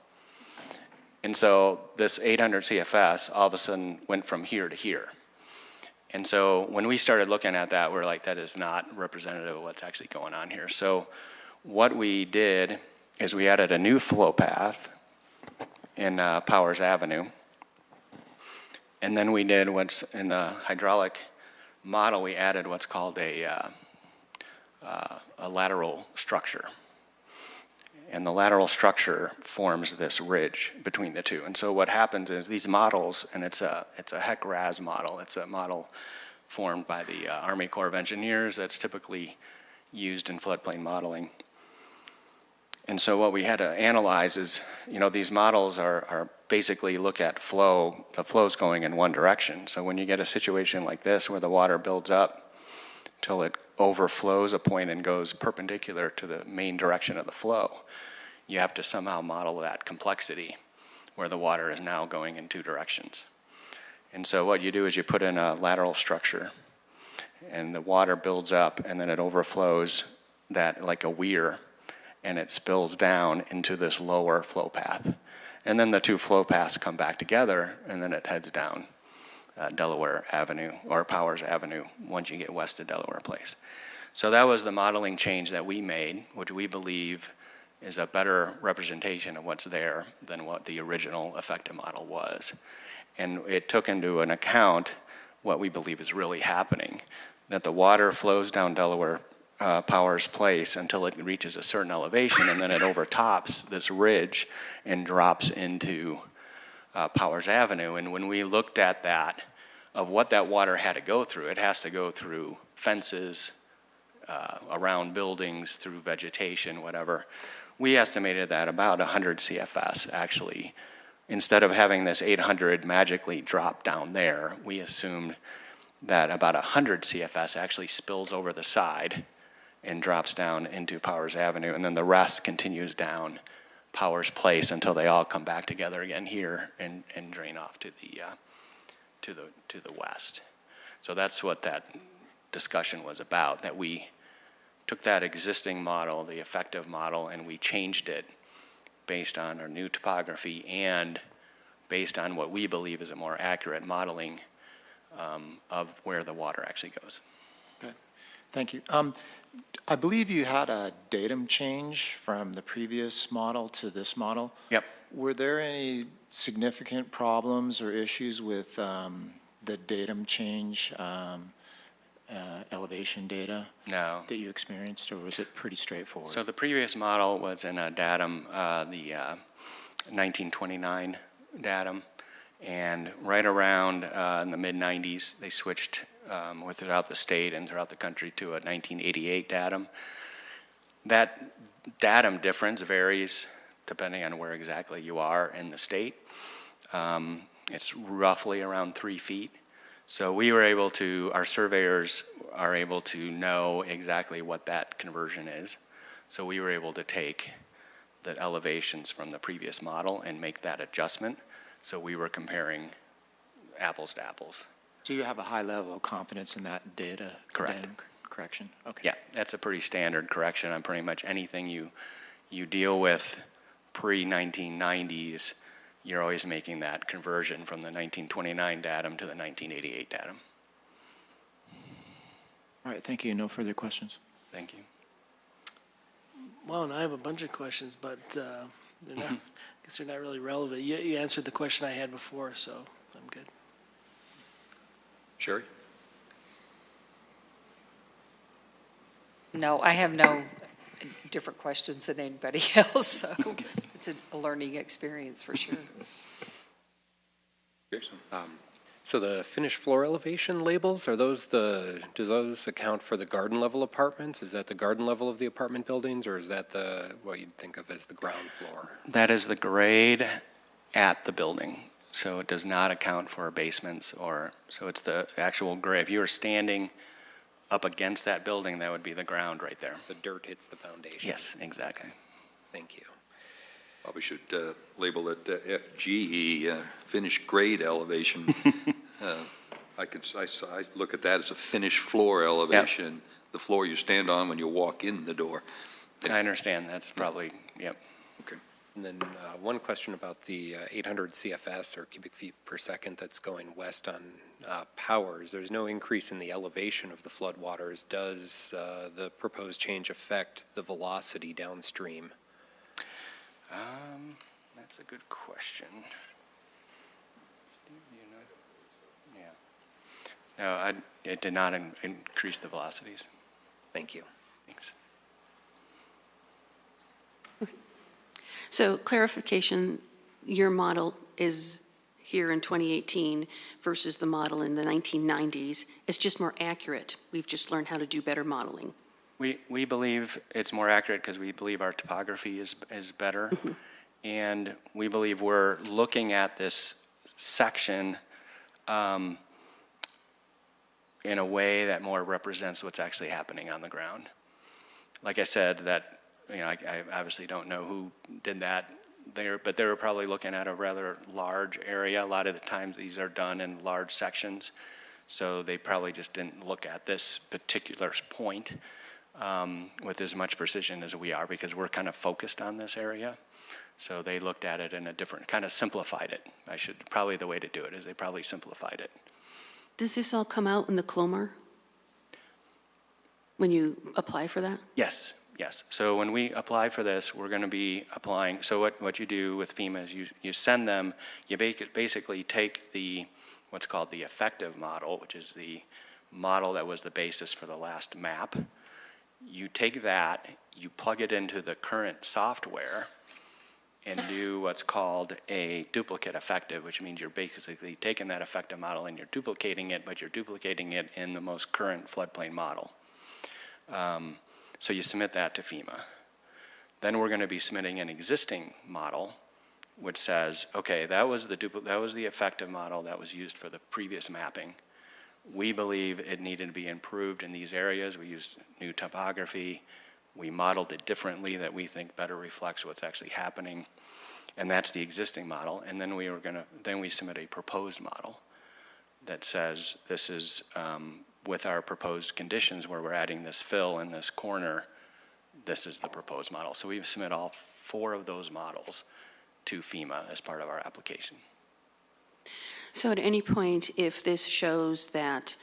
And so this 800 CFS all of a sudden went from here to here. And so when we started looking at that, we're like, that is not representative of what's actually going on here. So what we did is we added a new flow path in Powers Avenue. And then we did what's in the hydraulic model, we added what's called a lateral structure. And the lateral structure forms this ridge between the two. And so what happens is these models, and it's a HEC-RAS model. It's a model formed by the Army Corps of Engineers that's typically used in floodplain modeling. And so what we had to analyze is, these models are basically look at flow, the flow's going in one direction. So when you get a situation like this where the water builds up till it overflows a point and goes perpendicular to the main direction of the flow, you have to somehow model that complexity where the water is now going in two directions. And so what you do is you put in a lateral structure and the water builds up and then it overflows that like a weir and it spills down into this lower flow path. And then the two flow paths come back together and then it heads down Delaware Avenue or Powers Avenue once you get west of Delaware Place. So that was the modeling change that we made, which we believe is a better representation of what's there than what the original effective model was. And it took into an account what we believe is really happening, that the water flows down Delaware Powers Place until it reaches a certain elevation, and then it overtops this ridge and drops into Powers Avenue. And when we looked at that, of what that water had to go through, it has to go through fences, around buildings, through vegetation, whatever. We estimated that about 100 CFS actually, instead of having this 800 magically drop down there, we assumed that about 100 CFS actually spills over the side and drops down into Powers Avenue, and then the rest continues down Powers Place until they all come back together again here and drain off to the west. So that's what that discussion was about, that we took that existing model, the effective model, and we changed it based on our new topography and based on what we believe is a more accurate modeling of where the water actually goes. Okay. Thank you. I believe you had a datum change from the previous model to this model. Yep. Were there any significant problems or issues with the datum change elevation data? No. That you experienced, or was it pretty straightforward? So the previous model was in a datum, the 1929 datum, and right around in the mid-90s, they switched throughout the state and throughout the country to a 1988 datum. That datum difference varies depending on where exactly you are in the state. It's roughly around 3 feet. So we were able to, our surveyors are able to know exactly what that conversion is. So we were able to take the elevations from the previous model and make that adjustment. So we were comparing apples to apples. So you have a high level of confidence in that data? Correct. Datum correction? Okay. Yeah, that's a pretty standard correction on pretty much anything you deal with pre-1990s. You're always making that conversion from the 1929 datum to the 1988 datum. All right, thank you. No further questions. Thank you. Well, and I have a bunch of questions, but they're not, I guess they're not really relevant. You answered the question I had before, so I'm good. Sherry? No, I have no different questions than anybody else, so it's a learning experience for sure. So the finished floor elevation labels, do those account for the garden level apartments? Is that the garden level of the apartment buildings, or is that what you'd think of as the ground floor? That is the grade at the building. So it does not account for basements so it's the actual grade. If you were standing up against that building, that would be the ground right there. The dirt hits the foundation? Yes, exactly. Thank you. Probably should label it FGE, finished grade elevation. I look at that as a finished floor elevation, yep. The floor you stand on when you walk in the door. I understand. That's probably, yep. Okay. And then one question about the 800 CFS, or cubic feet per second, that's going west on Powers. There's no increase in the elevation of the floodwaters. Does the proposed change affect the velocity downstream? That's a good question. No, it did not increase the velocities. Thank you. Thanks. So clarification, your model is here in 2018 versus the model in the 1990s. It's just more accurate. We've just learned how to do better modeling. We believe it's more accurate because we believe our topography is better. And we believe we're looking at this section in a way that more represents what's actually happening on the ground. Like I said, that, you know, I obviously don't know who did that there, but they were probably looking at a rather large area. A lot of the times these are done in large sections, so they probably just didn't look at this particular point with as much precision as we are, because we're kind of focused on this area. So they looked at it in a different, kind of simplified it. Probably the way to do it is they probably simplified it. Does this all come out in the CLOMAR when you apply for that? Yes, yes. So when we apply for this, we're going to be applying. So what you do with FEMA is you send them, you basically take what's called the effective model, which is the model that was the basis for the last map. You take that, you plug it into the current software, and do what's called a duplicate effective, which means you're basically taking that effective model and you're duplicating it, but you're duplicating it in the most current floodplain model. So you submit that to FEMA. Then we're going to be submitting an existing model, which says, okay, that was the effective model that was used for the previous mapping. We believe it needed to be improved in these areas. We used new topography. We modeled it differently that we think better reflects what's actually happening. And that's the existing model. And then we submit a proposed model that says this is with our proposed conditions where we're adding this fill in this corner, this is the proposed model. So we submit all 4 of those models to FEMA as part of our application. So at any point, if this shows that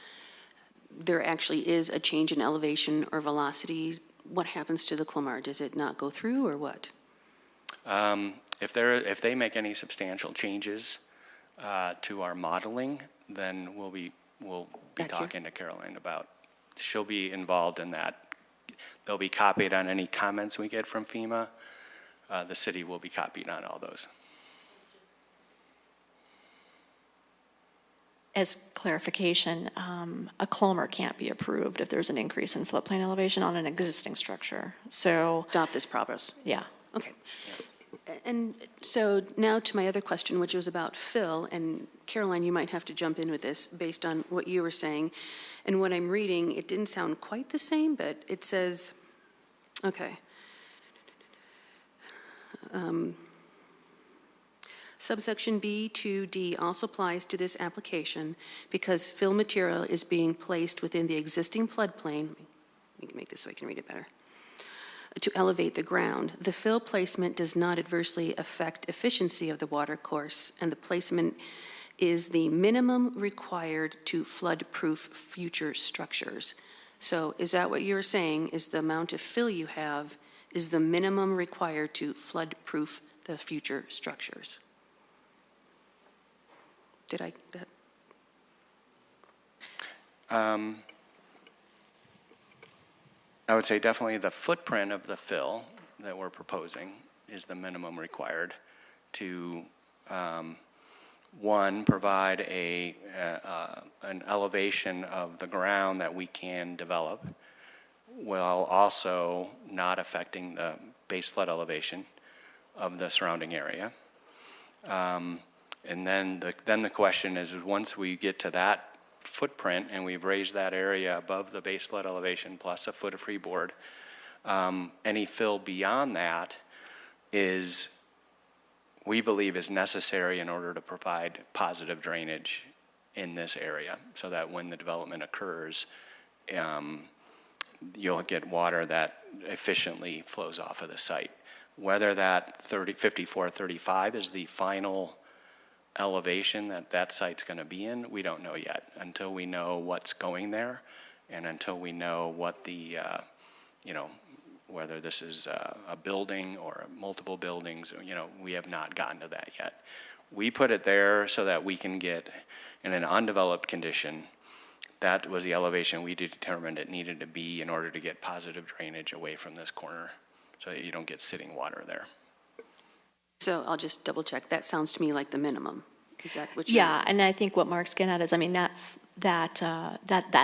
there actually is a change in elevation or velocity, what happens to the CLOMAR? Does it not go through, or what? If they make any substantial changes to our modeling, then we'll be talking to Caroline about. She'll be involved in that. They'll be copied on any comments we get from FEMA. The city will be copied on all those. As clarification, a CLOMAR can't be approved if there's an increase in floodplain elevation on an existing structure. So Stop this progress. yeah. Okay. And so now to my other question, which was about fill, and Caroline, you might have to jump in with this based on what you were saying. And what I'm reading, it didn't sound quite the same, but it says, okay. Subsection B to D also applies to this application because fill material is being placed within the existing floodplain. Let me make this so I can read it better. To elevate the ground. The fill placement does not adversely affect efficiency of the water course, and the placement is the minimum required to flood-proof future structures. So is that what you're saying, is the amount of fill you have is the minimum required to flood-proof the future structures? Did I that? I would say definitely the footprint of the fill that we're proposing is the minimum required to, one, provide an elevation of the ground that we can develop, while also not affecting the base flood elevation of the surrounding area. And then the question is, once we get to that footprint and we've raised that area above the base flood elevation plus a foot of freeboard, any fill beyond that we believe is necessary in order to provide positive drainage in this area, so that when the development occurs, you'll get water that efficiently flows off of the site. Whether that 5435 is the final elevation that site's going to be in, we don't know yet, until we know what's going there and until we know what the, whether this is a building or multiple buildings, we have not gotten to that yet. We put it there so that we can get, in an undeveloped condition, that was the elevation we determined it needed to be in order to get positive drainage away from this corner, so that you don't get sitting water there. So I'll just double check. That sounds to me like the minimum. Is that what you're? Yeah, and I think what Mark's getting at is, I mean, that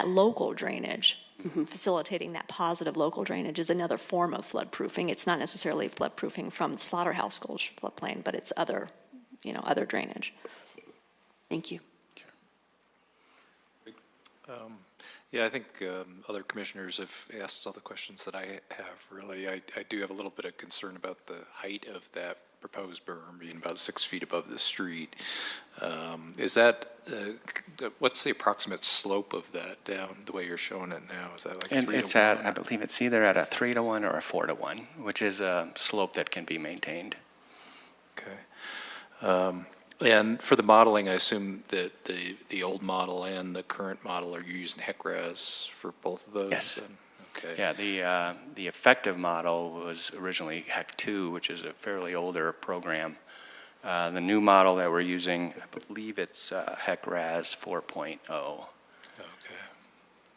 local drainage, facilitating that positive local drainage is another form of floodproofing. It's not necessarily floodproofing from Slaughterhouse Gulch floodplain, but it's other, other drainage. Thank you. Yeah, I think other commissioners have asked all the questions that I have, really. I do have a little bit of concern about the height of that proposed berm being about 6 feet above the street. Is that, what's the approximate slope of that down the way you're showing it now? Is that like And 3 it's to 1? at, I believe it's either at a 3-to-1 or a 4-to-1, which is a slope that can be maintained. Okay. And for the modeling, I assume that the old model and the current model, are you using HEC-RAS for both of those? Yes. Okay. Yeah, the effective model was originally HEC 2, which is a fairly older program. The new model that we're using, I believe it's HEC-RAS 4.0. Okay. All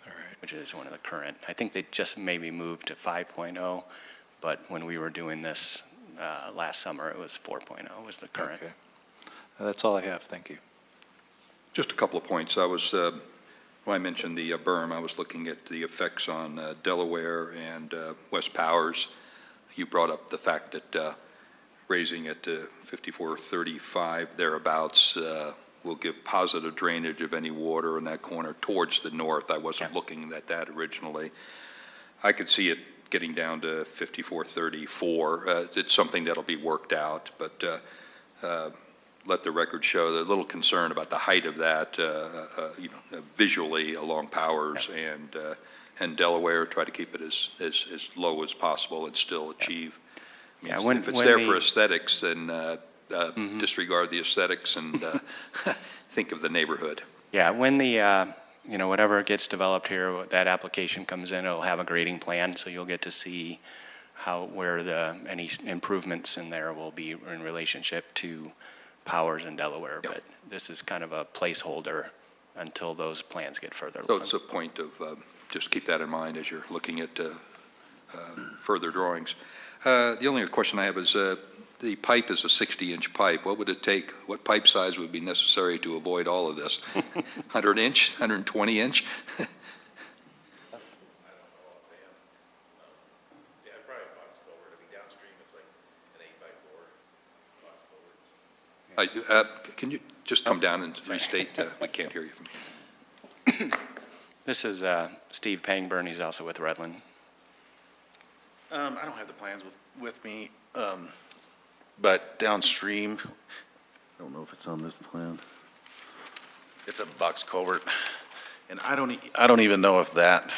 right. Which is one of the current. I think they just maybe moved to 5.0, but when we were doing this last summer, it was 4.0 was the current. Okay. That's all I have. Thank you. Just a couple of points. When I mentioned the berm, I was looking at the effects on Delaware and West Powers. You brought up the fact that raising it to 5435 thereabouts will give positive drainage of any water in that corner towards the north. I wasn't looking at that originally. I could see it getting down to 5434. It's something that'll be worked out, but let the record show the little concern about the height of that, visually along Powers and Delaware. Try to keep it as low as possible and still achieve. I mean, if it's there for aesthetics, then disregard the aesthetics and think of the neighborhood. Yeah, when the, whatever gets developed here, that application comes in, it'll have a grading plan, so you'll get to see where any improvements in there will be in relationship to Powers in Delaware, but this is kind of a placeholder until those plans get further along. So it's a point of just keep that in mind as you're looking at further drawings. The only question I have is the pipe is a 60-inch pipe. What would it take? What pipe size would be necessary to avoid all of this? 100-inch, 120-inch? Can you just come down and restate? We can't hear you from here. This is Steve Pangburn. He's also with Redland. I don't have the plans with me, but downstream, I don't know if it's on this plan. It's a box culvert, and I don't even know if that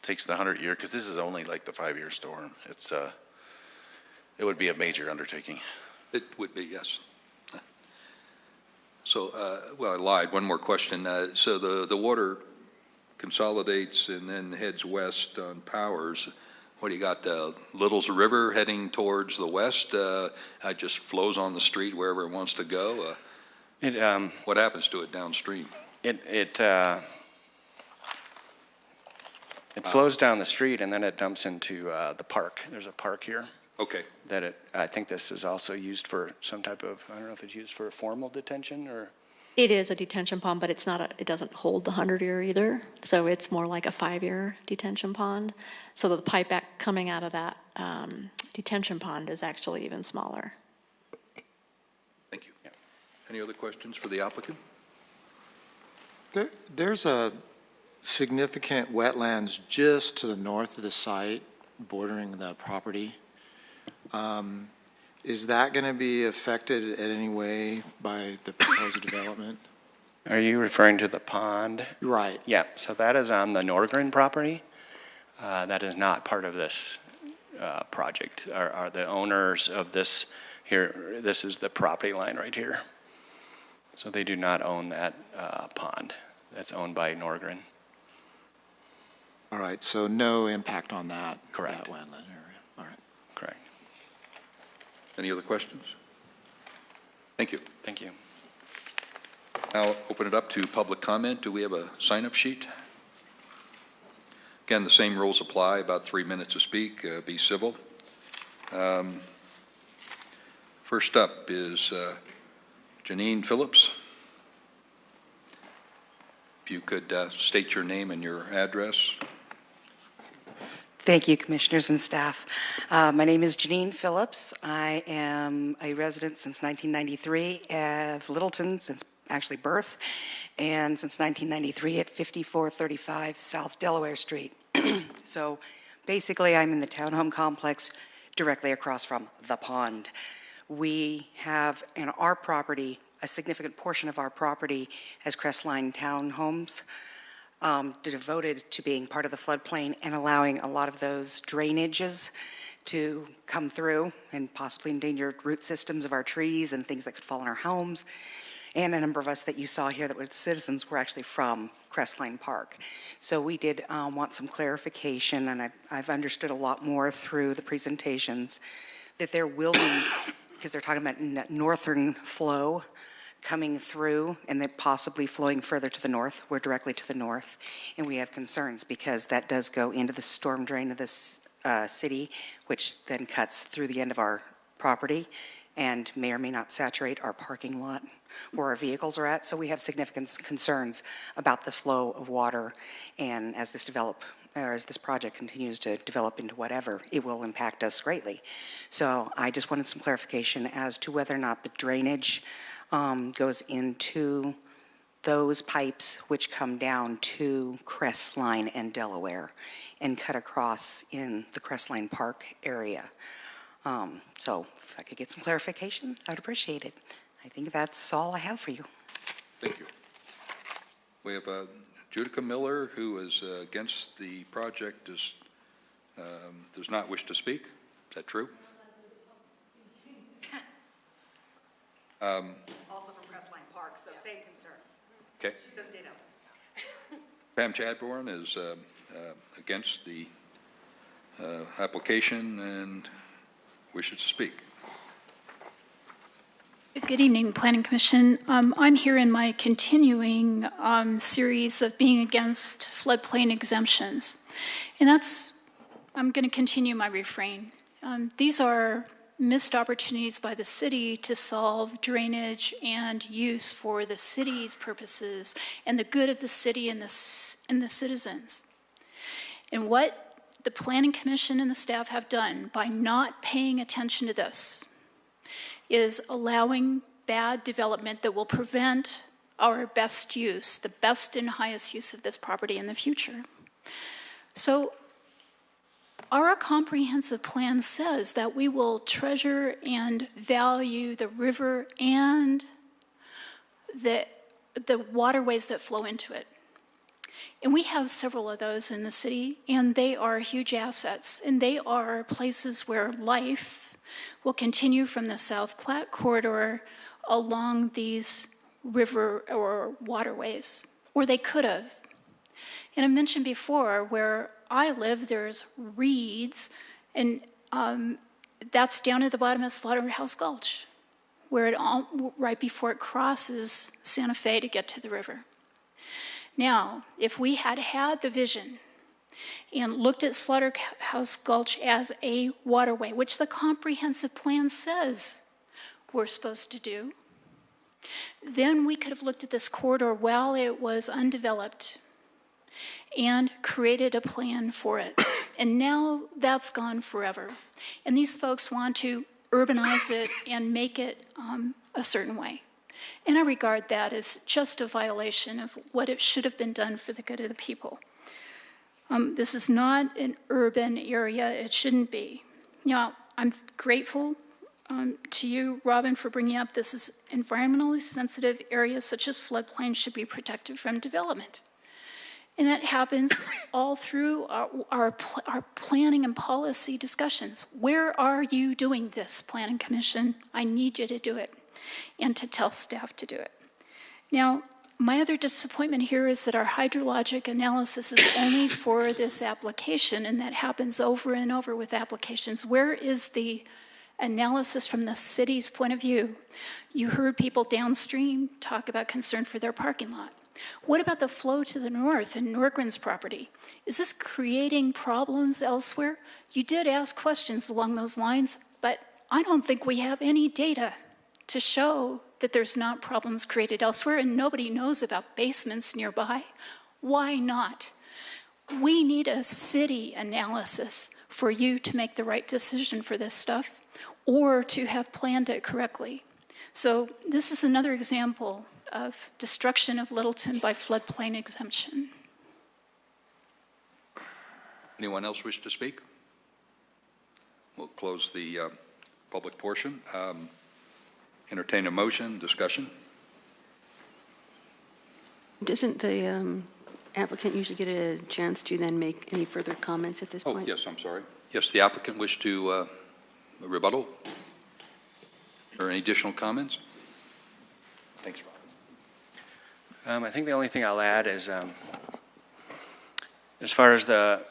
takes the 100-year, because this is only like the 5-year storm. It would be a major undertaking. It would be, yes. So, well, I lied. One more question. So the water consolidates and then heads west on Powers. What do you got? Little's River heading towards the west? It just flows on the street wherever it wants to go? What happens to it downstream? It flows down the street and then it dumps into the park. There's a park here. Okay. I think this is also used for some type of, I don't know if it's used for formal detention or? It is a detention pond, but it doesn't hold the 100-year either. So it's more like a 5-year detention pond. So the pipe coming out of that detention pond is actually even smaller. Thank you. Yeah. Any other questions for the applicant? There's a significant wetlands just to the north of the site bordering the property. Is that going to be affected in any way by the proposed development? Are you referring to the pond? Right. Yeah, so that is on the Norgren property. That is not part of this project. Are the owners of this here, this is the property line right here. So they do not own that pond. That's owned by Norgren. All right, so no impact on that. Correct. That wetland area. All right. Correct. Any other questions? Thank you. Thank you. I'll open it up to public comment. Do we have a sign-up sheet? Again, the same rules apply, about 3 minutes to speak, be civil. First up is Janine Phillips. If you could state your name and your address. Thank you, Commissioners and staff. My name is Janine Phillips. I am a resident since 1993 of Littleton, since actually birth, and since 1993 at 5435 South Delaware Street. So basically, I'm in the townhome complex directly across from the pond. We have in our property, a significant portion of our property as Crestline townhomes, devoted to being part of the floodplain and allowing a lot of those drainages to come through and possibly endanger root systems of our trees and things that could fall in our homes. And a number of us that you saw here that were citizens were actually from Crestline Park. So we did want some clarification, and I've understood a lot more through the presentations, that there will be, because they're talking about northern flow coming through and then possibly flowing further to the north. We're directly to the north, and we have concerns because that does go into the storm drain of this city, which then cuts through the end of our property and may or may not saturate our parking lot where our vehicles are at. So we have significant concerns about the flow of water, and as this project continues to develop into whatever, it will impact us greatly. So I just wanted some clarification as to whether or not the drainage goes into those pipes which come down to Crestline and Delaware and cut across in the Crestline Park area. So if I could get some clarification, I would appreciate it. I think that's all I have for you. Thank you. We have Judica Miller, who is against the project, does not wish to speak. Is that true? Also from Crestline Park, so same concerns. Okay. She says ditto. Pam Chadbourne is against the application and wishes to speak. Good evening, Planning Commission. I'm here in my continuing series of being against floodplain exemptions. And I'm going to continue my refrain. These are missed opportunities by the city to solve drainage and use for the city's purposes and the good of the city and the citizens. And what the Planning Commission and the staff have done by not paying attention to this is allowing bad development that will prevent our best use, the best and highest use of this property in the future. So our comprehensive plan says that we will treasure and value the river and the waterways that flow into it. And we have several of those in the city, and they are huge assets, and they are places where life will continue from the South Platte corridor along these river or waterways, or they could have. And I mentioned before, where I live, there's reeds, and that's down at the bottom of Slaughterhouse Gulch, where right before it crosses Santa Fe to get to the river. Now, if we had had the vision and looked at Slaughterhouse Gulch as a waterway, which the comprehensive plan says we're supposed to do, then we could have looked at this corridor while it was undeveloped and created a plan for it. And now that's gone forever. And these folks want to urbanize it and make it a certain way. And I regard that as just a violation of what it should have been done for the good of the people. This is not an urban area. It shouldn't be. Now, I'm grateful to you, Robin, for bringing up this is environmentally sensitive areas such as floodplains should be protected from development. And that happens all through our planning and policy discussions. Where are you doing this, Planning Commission? I need you to do it and to tell staff to do it. Now, my other disappointment here is that our hydrologic analysis is only for this application, and that happens over and over with applications. Where is the analysis from the city's point of view? You heard people downstream talk about concern for their parking lot. What about the flow to the north in Norgren's property? Is this creating problems elsewhere? You did ask questions along those lines, but I don't think we have any data to show that there's not problems created elsewhere, and nobody knows about basements nearby. Why not? We need a city analysis for you to make the right decision for this stuff or to have planned it correctly. So this is another example of destruction of Littleton by floodplain exemption. Anyone else wish to speak? We'll close the public portion. Entertain a motion, discussion. Doesn't the applicant usually get a chance to then make any further comments at this Oh, point? yes, I'm sorry. Yes, the applicant wish to rebuttal? Or any additional comments? Thanks, Rob. I think the only thing I'll add is, as far as the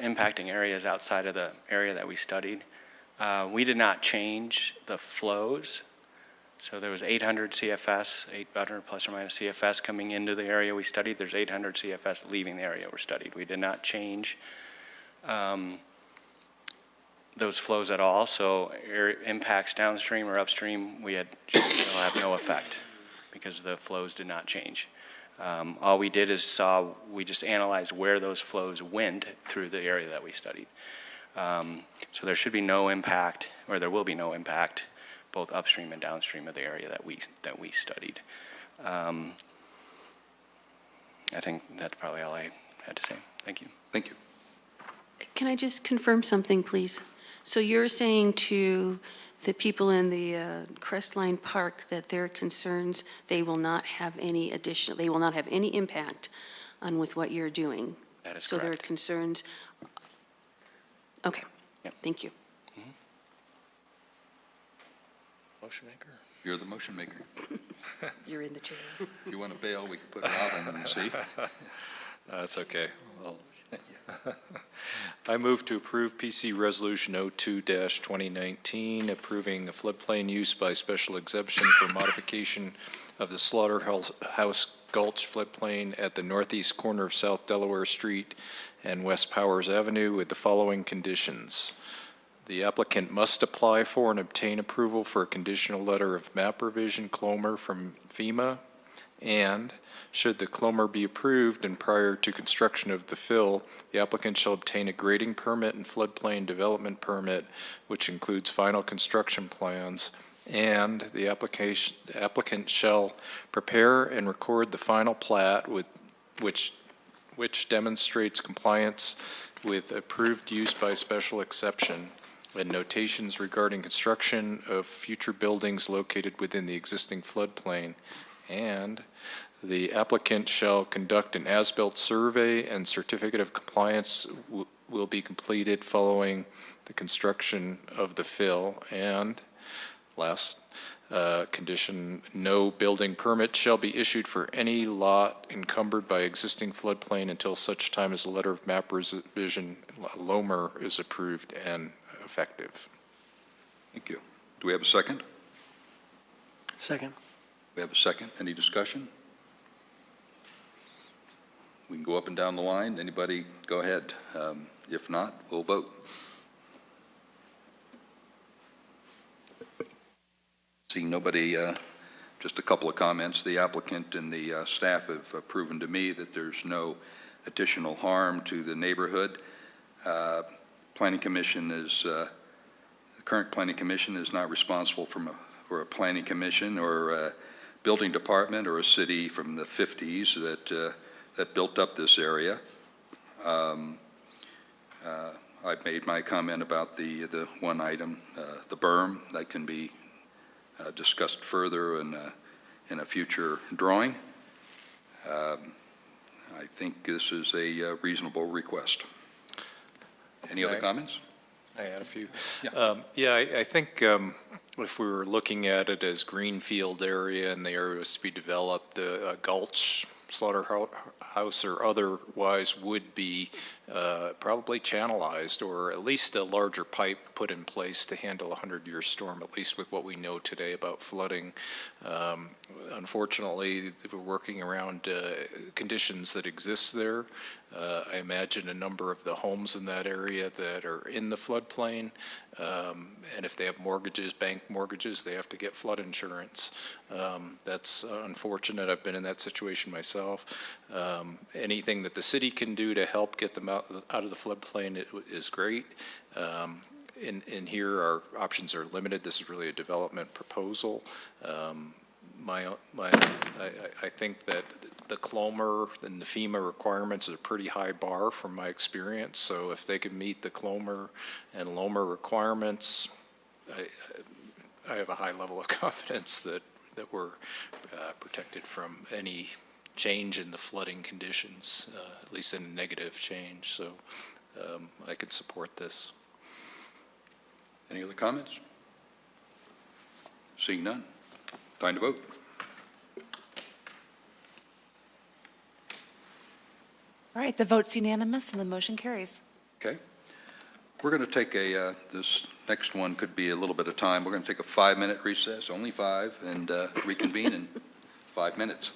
impacting areas outside of the area that we studied, we did not change the flows. So there was 800 CFS, 800 plus or minus CFS coming into the area we studied. There's 800 CFS leaving the area we studied. We did not change those flows at all. So impacts downstream or upstream, will have no effect because the flows did not change. All we did is we just analyzed where those flows went through the area that we studied. So there should be no impact, or there will be no impact, both upstream and downstream of the area that we studied. I think that's probably all I had to say. Thank you. Thank you. Can I just confirm something, please? So you're saying to the people in the Crestline Park that their concerns, they will not have any impact on with what you're doing? That is so correct. their concerns, okay, Yep. Thank you. Motion maker? You're the motion maker. You're in the chair. If you want to bail, we can put Rob in the seat. That's okay. I move to approve PC Resolution 02-2019, approving a floodplain use by special exemption for modification of the Slaughterhouse Gulch floodplain at the northeast corner of South Delaware Street and West Powers Avenue with the following conditions. The applicant must apply for and obtain approval for a conditional letter of map revision CLOMR from FEMA, and should the CLOMR be approved and prior to construction of the fill, the applicant shall obtain a grading permit and floodplain development permit, which includes final construction plans, and the applicant shall prepare and record the final plat which demonstrates compliance with approved use by special exception and notations regarding construction of future buildings located within the existing floodplain, and the applicant shall conduct an as-built survey and certificate of compliance will be completed following the construction of the fill, and last condition, no building permit shall be issued for any lot encumbered by existing floodplain until such time as a letter of map revision, LOMR, is approved and effective. Thank you. Do we have a second? Second. We have a second. Any discussion? We can go up and down the line. Anybody, go ahead. If not, we'll vote. Seeing nobody, just a couple of comments. The applicant and the staff have proven to me that there's no additional harm to the neighborhood. Planning Commission is, the current Planning Commission is not responsible for a planning commission or a building department or a city from the 50s that built up this area. I've made my comment about the one item, the berm, that can be discussed further in a future drawing. I think this is a reasonable request. Any other comments? I had a few. Yeah, I think if we were looking at it as greenfield area and the area was to be developed, a gulch, slaughterhouse or otherwise would be probably channelized, or at least a larger pipe put in place to handle a 100-year storm, at least with what we know today about flooding. Unfortunately, we're working around conditions that exist there. I imagine a number of the homes in that area that are in the floodplain, and if they have mortgages, bank mortgages, they have to get flood insurance. That's unfortunate. I've been in that situation myself. Anything that the city can do to help get them out of the floodplain is great. In here, our options are limited. This is really a development proposal. I think that the Clomer and the FEMA requirements is a pretty high bar from my experience. So if they can meet the Clomer and Lomer requirements, I have a high level of confidence that we're protected from any change in the flooding conditions, at least in negative change. So I could support this. Any other comments? Seeing none. Time to vote. All right, the vote's unanimous and the motion carries. Okay. We're going to take this next one could be a little bit of time. We're going to take a 5-minute recess, only 5, and reconvene in 5 minutes.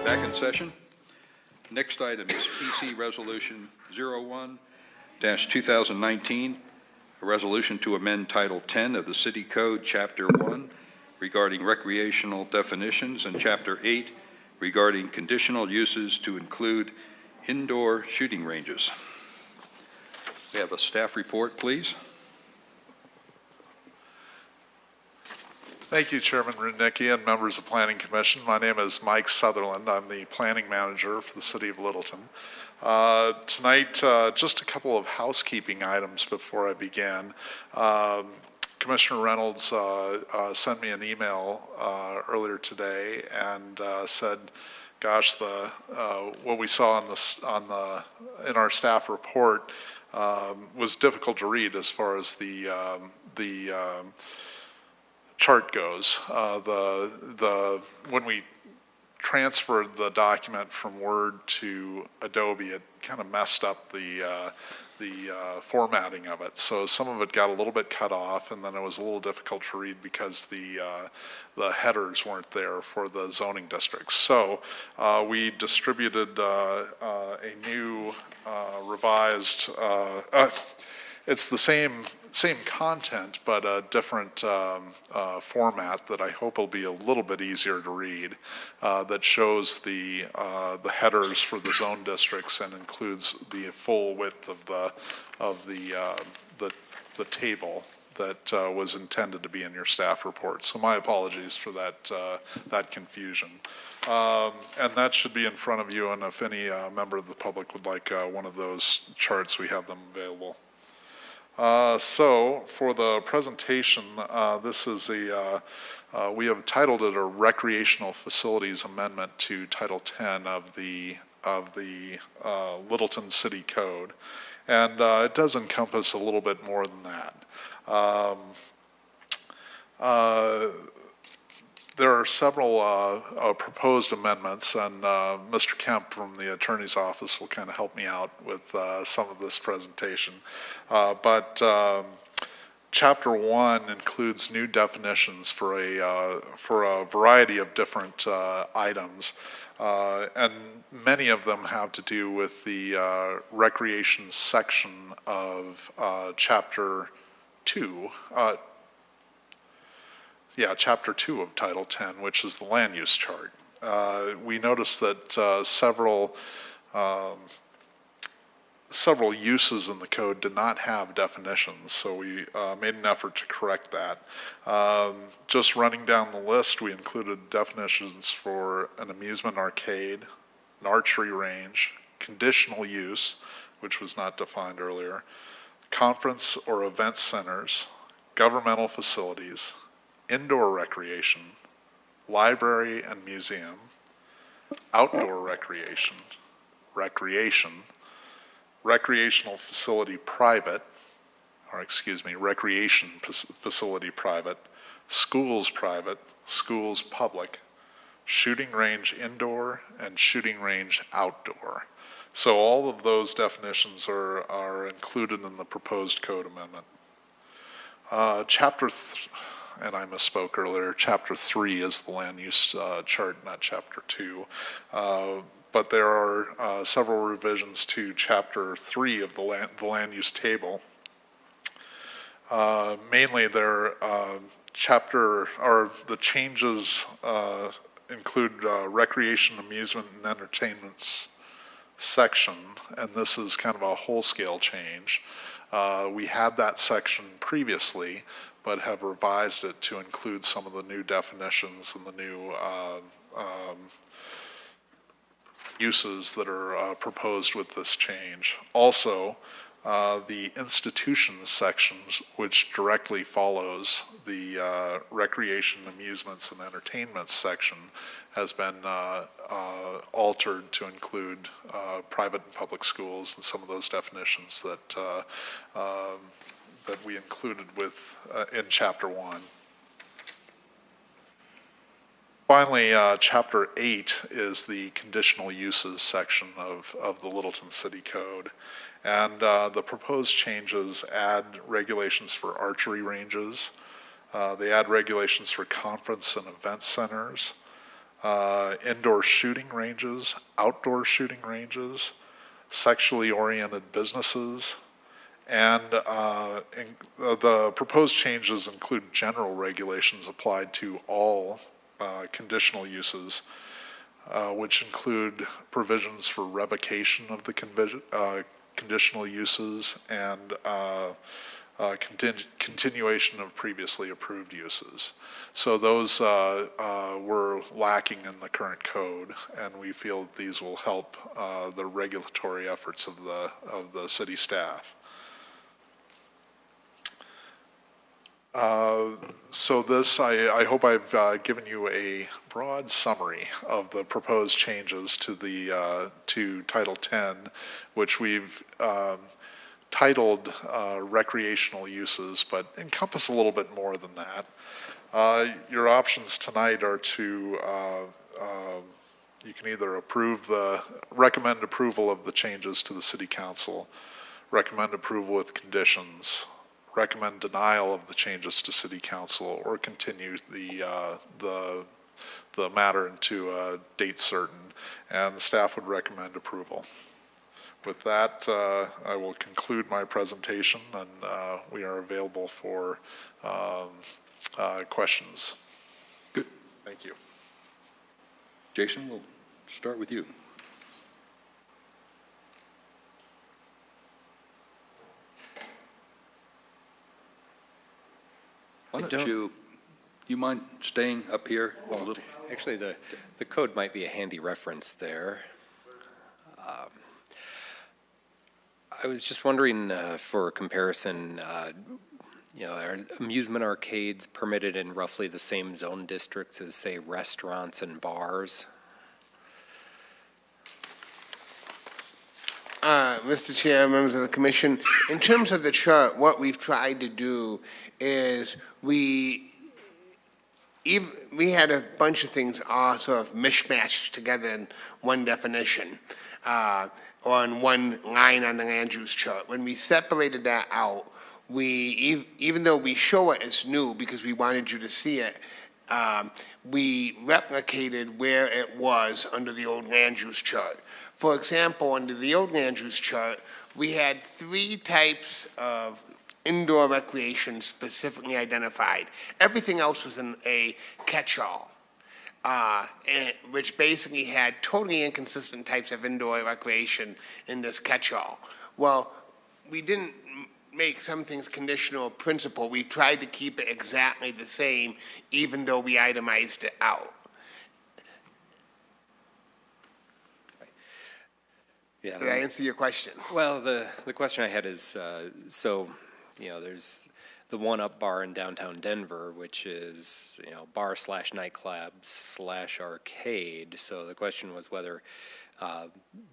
Back in session. Next item is PC Resolution 01-2019, a resolution to amend Title 10 of the City Code, Chapter 1, regarding recreational definitions, and Chapter 8 regarding conditional uses to include indoor shooting ranges. We have a staff report, please. Thank you, Chairman Rudnicki and members of the Planning Commission. My name is Mike Sutherland. I'm the planning manager for the city of Littleton. Tonight, just a couple of housekeeping items before I begin. Commissioner Reynolds sent me an email earlier today and said, gosh, what we saw in our staff report was difficult to read as far as the chart goes. When we transferred the document from Word to Adobe, it kind of messed up the formatting of it. So some of it got a little bit cut off, and then it was a little difficult to read because the headers weren't there for the zoning districts. So we distributed a new revised. It's the same content, but a different format that I hope will be a little bit easier to read. That shows the headers for the zone districts and includes the full width of the table that was intended to be in your staff report. So my apologies for that confusion. And that should be in front of you. And if any member of the public would like one of those charts, we have them available. So for the presentation, this is we have titled it a Recreational Facilities Amendment to Title 10 of the Littleton City Code. And it does encompass a little bit more than that. There are several proposed amendments, and Mr. Kemp from the Attorney's Office will kind of help me out with some of this presentation. But Chapter 1 includes new definitions for a variety of different items, and many of them have to do with the recreation section of Chapter 2. Chapter 2 of Title 10, which is the land use chart. We noticed that several uses in the code did not have definitions, so we made an effort to correct that. Just running down the list, we included definitions for an amusement arcade, an archery range, conditional use, which was not defined earlier, conference or event centers, governmental facilities, indoor recreation, library and museum, outdoor recreation, recreational facility private, recreation facility private, schools private, schools public, shooting range indoor, and shooting range outdoor. So all of those definitions are included in the proposed code amendment. And I misspoke earlier, Chapter 3 is the land use chart, not Chapter 2. But there are several revisions to Chapter 3 of the land use table. Mainly the changes include recreation, amusement, and entertainments section, and this is kind of a whole-scale change. We had that section previously, but have revised it to include some of the new definitions and the new uses that are proposed with this change. Also, the institutions sections, which directly follows the recreation, amusements, and entertainment section, has been altered to include private and public schools and some of those definitions that that we included in Chapter 1. Finally, Chapter 8 is the conditional uses section of the Littleton City Code. And the proposed changes add regulations for archery ranges. They add regulations for conference and event centers. indoor shooting ranges, outdoor shooting ranges, sexually oriented businesses, and the proposed changes include general regulations applied to all conditional uses, which include provisions for revocation of the conditional uses and continuation of previously approved uses. So those were lacking in the current code, and we feel that these will help the regulatory efforts of the city staff. So this, I hope I've given you a broad summary of the proposed changes to the to Title 10, which we've titled recreational uses, but encompass a little bit more than that. Your options tonight are to you can either recommend approval of the changes to the City Council, recommend approval with conditions, recommend denial of the changes to City Council, or continue the matter into a date certain, and the staff would recommend approval. With that, I will conclude my presentation, and we are available for questions. Good. Thank you. Jason, we'll start with you. Why don't you mind staying up here a little? Actually, the code might be a handy reference there. I was just wondering, for comparison, are amusement arcades permitted in roughly the same zone districts as, say, restaurants and bars? Mr. Chair, members of the commission, in terms of the chart, what we've tried to do is we had a bunch of things all sort of mishmashed together in one definition, on one line on the land use chart. When we separated that out, even though we show it as new because we wanted you to see it, we replicated where it was under the old land use chart. For example, under the old land use chart, we had 3 types of indoor recreation specifically identified. Everything else was in a catch-all, which basically had totally inconsistent types of indoor recreation in this catch-all. Well, we didn't make some things conditional principle. We tried to keep it exactly the same, even though we itemized it out. Yeah. Did I answer your question? Well, the question I had is, there's the One Up bar in downtown Denver, which is, bar / nightclub / arcade. So the question was whether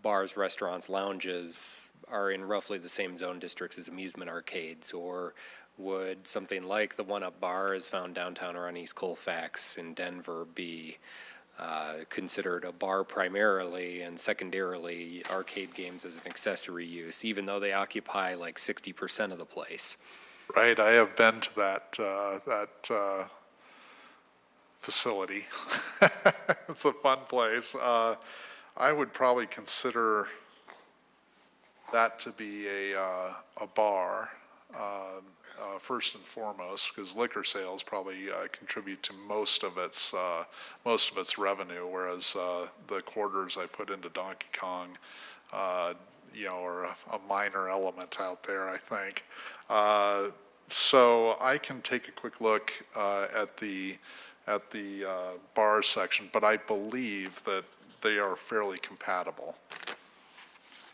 bars, restaurants, lounges are in roughly the same zone districts as amusement arcades, or would something like the One Up bar as found downtown or on East Colfax in Denver be considered a bar primarily and secondarily arcade games as an accessory use, even though they occupy like 60% of the place? Right, I have been to that facility. It's a fun place. I would probably consider that to be a bar, first and foremost, because liquor sales probably contribute to most of its revenue, whereas the quarters I put into Donkey Kong, are a minor element out there, I think. So I can take a quick look at the bar section, but I believe that they are fairly compatible.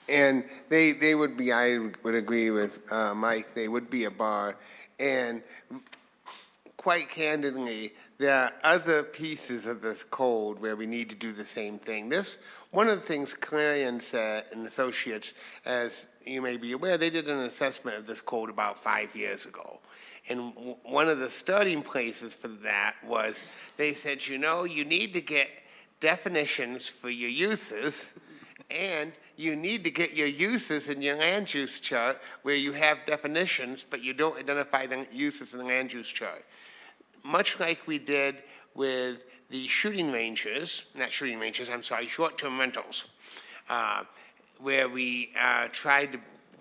And they would be, I would agree with Mike, they would be a bar. And quite candidly, there are other pieces of this code where we need to do the same thing. One of the things Clarion said and Associates, as you may be aware, they did an assessment of this code about 5 years ago. And one of the starting places for that was they said, you need to get definitions for your uses, and you need to get your uses in your land use chart where you have definitions, but you don't identify the uses in the land use chart. much like we did with the shooting ranges, short-term rentals, where we tried to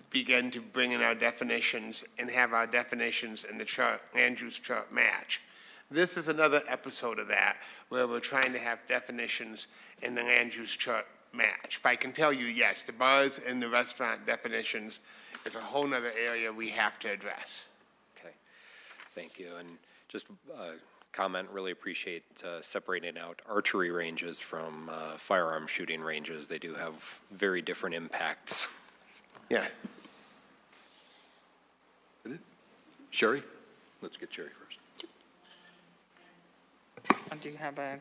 begin to bring in our definitions and have our definitions in the chart, land use chart match. This is another episode of that, where we're trying to have definitions in the land use chart match. But I can tell you, yes, the bars and the restaurant definitions is a whole nother area we have to address. Okay, thank you. And just comment, really appreciate separating out archery ranges from firearm shooting ranges. They do have very different impacts. Yeah. Sherry? Let's get Sherry first. I do have a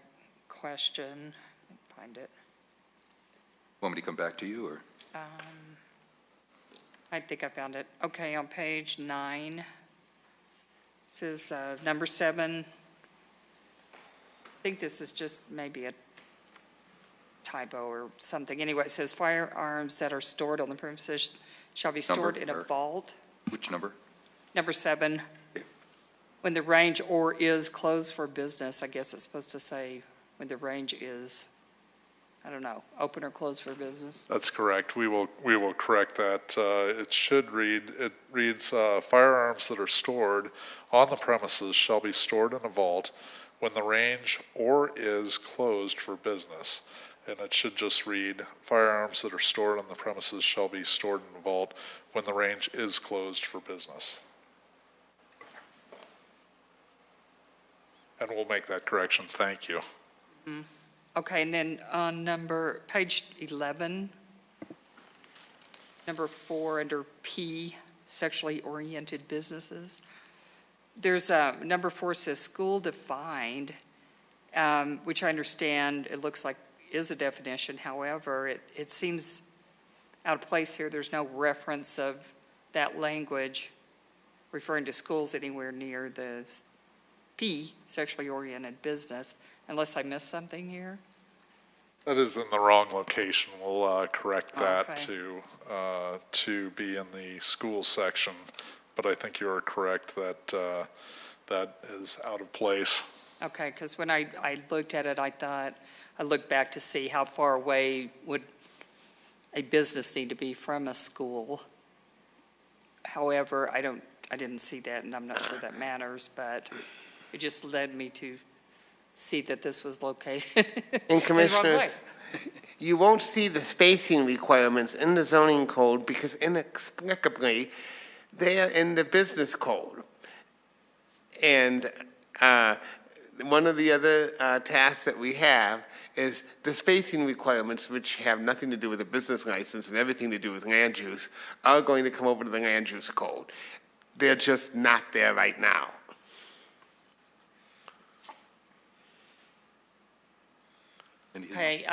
question. Find it. Want me to come back to you, or? I think I found it. Okay, on page 9, it says number 7. I think this is just maybe a typo or something. Anyway, it says firearms that are stored on the premises shall be stored in a vault. Which number? Number 7. When the range or is closed for business, I guess it's supposed to say when the range is, I don't know, open or closed for business. That's correct. We will correct that. It reads, firearms that are stored on the premises shall be stored in a vault when the range or is closed for business. And it should just read, firearms that are stored on the premises shall be stored in a vault when the range is closed for business. And we'll make that correction. Thank you. Mm-hmm. Okay, and then on page 11, number 4 under P, sexually oriented businesses. There's number 4 says school defined, which I understand it looks like is a definition. However, it seems out of place here. There's no reference of that language referring to schools anywhere near the P, sexually oriented business, unless I missed something here. That is in the wrong location. We'll correct that Okay. to be in the school section. But I think you are correct that that is out of place. Okay, because when I looked at it, I looked back to see how far away would a business need to be from a school. However, I didn't see that, and I'm not sure that matters, but it just led me to see that this was located And in the wrong Commissioners, place. you won't see the spacing requirements in the zoning code because inexplicably, they are in the business code. And one of the other tasks that we have is the spacing requirements, which have nothing to do with a business license and everything to do with land use, are going to come over to the land use code. They're just not there right now. Okay,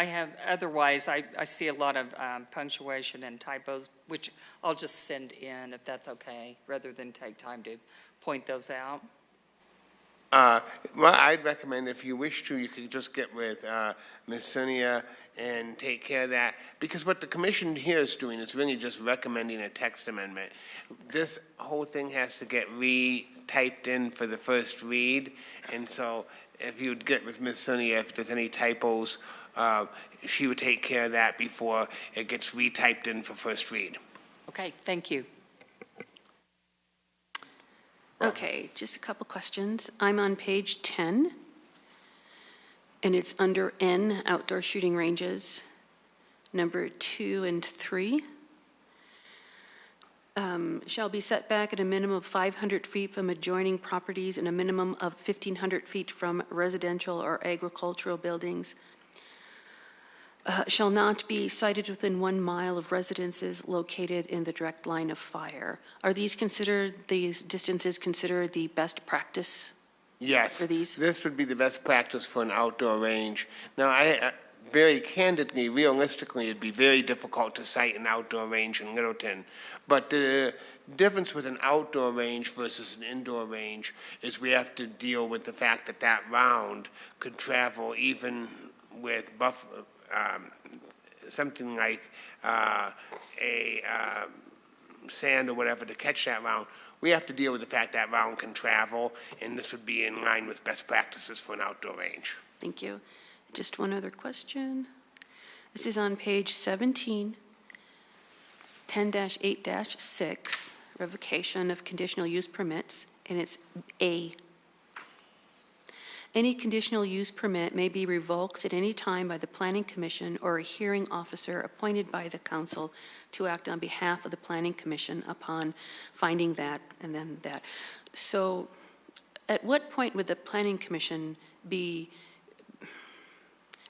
otherwise, I see a lot of punctuation and typos, which I'll just send in if that's okay, rather than take time to point those out. Well, I'd recommend if you wish to, you could just get with Ms. Sonia and take care of that. Because what the commission here is doing is really just recommending a text amendment. This whole thing has to get re-typed in for the first read. And so if you'd get with Ms. Sonia, if there's any typos, she would take care of that before it gets re-typed in for first read. Okay, thank you. Okay, just a couple questions. I'm on page 10, and it's under N, outdoor shooting ranges, number 2 and 3. Shall be set back at a minimum of 500 feet from adjoining properties and a minimum of 1,500 feet from residential or agricultural buildings. Shall not be sited within 1 mile of residences located in the direct line of fire. Are these distances considered the best practice? Yes, for these? This would be the best practice for an outdoor range. Now, very candidly, realistically, it'd be very difficult to site an outdoor range in Littleton. But the difference with an outdoor range versus an indoor range is we have to deal with the fact that that round could travel even with something like a sand or whatever to catch that round, we have to deal with the fact that round can travel, and this would be in line with best practices for an outdoor range. Thank you. Just one other question. This is on page 17, 10-8-6, revocation of conditional use permits, and it's A. Any conditional use permit may be revoked at any time by the Planning Commission or a hearing officer appointed by the council to act on behalf of the Planning Commission upon finding that, and then that. So at what point would the Planning Commission be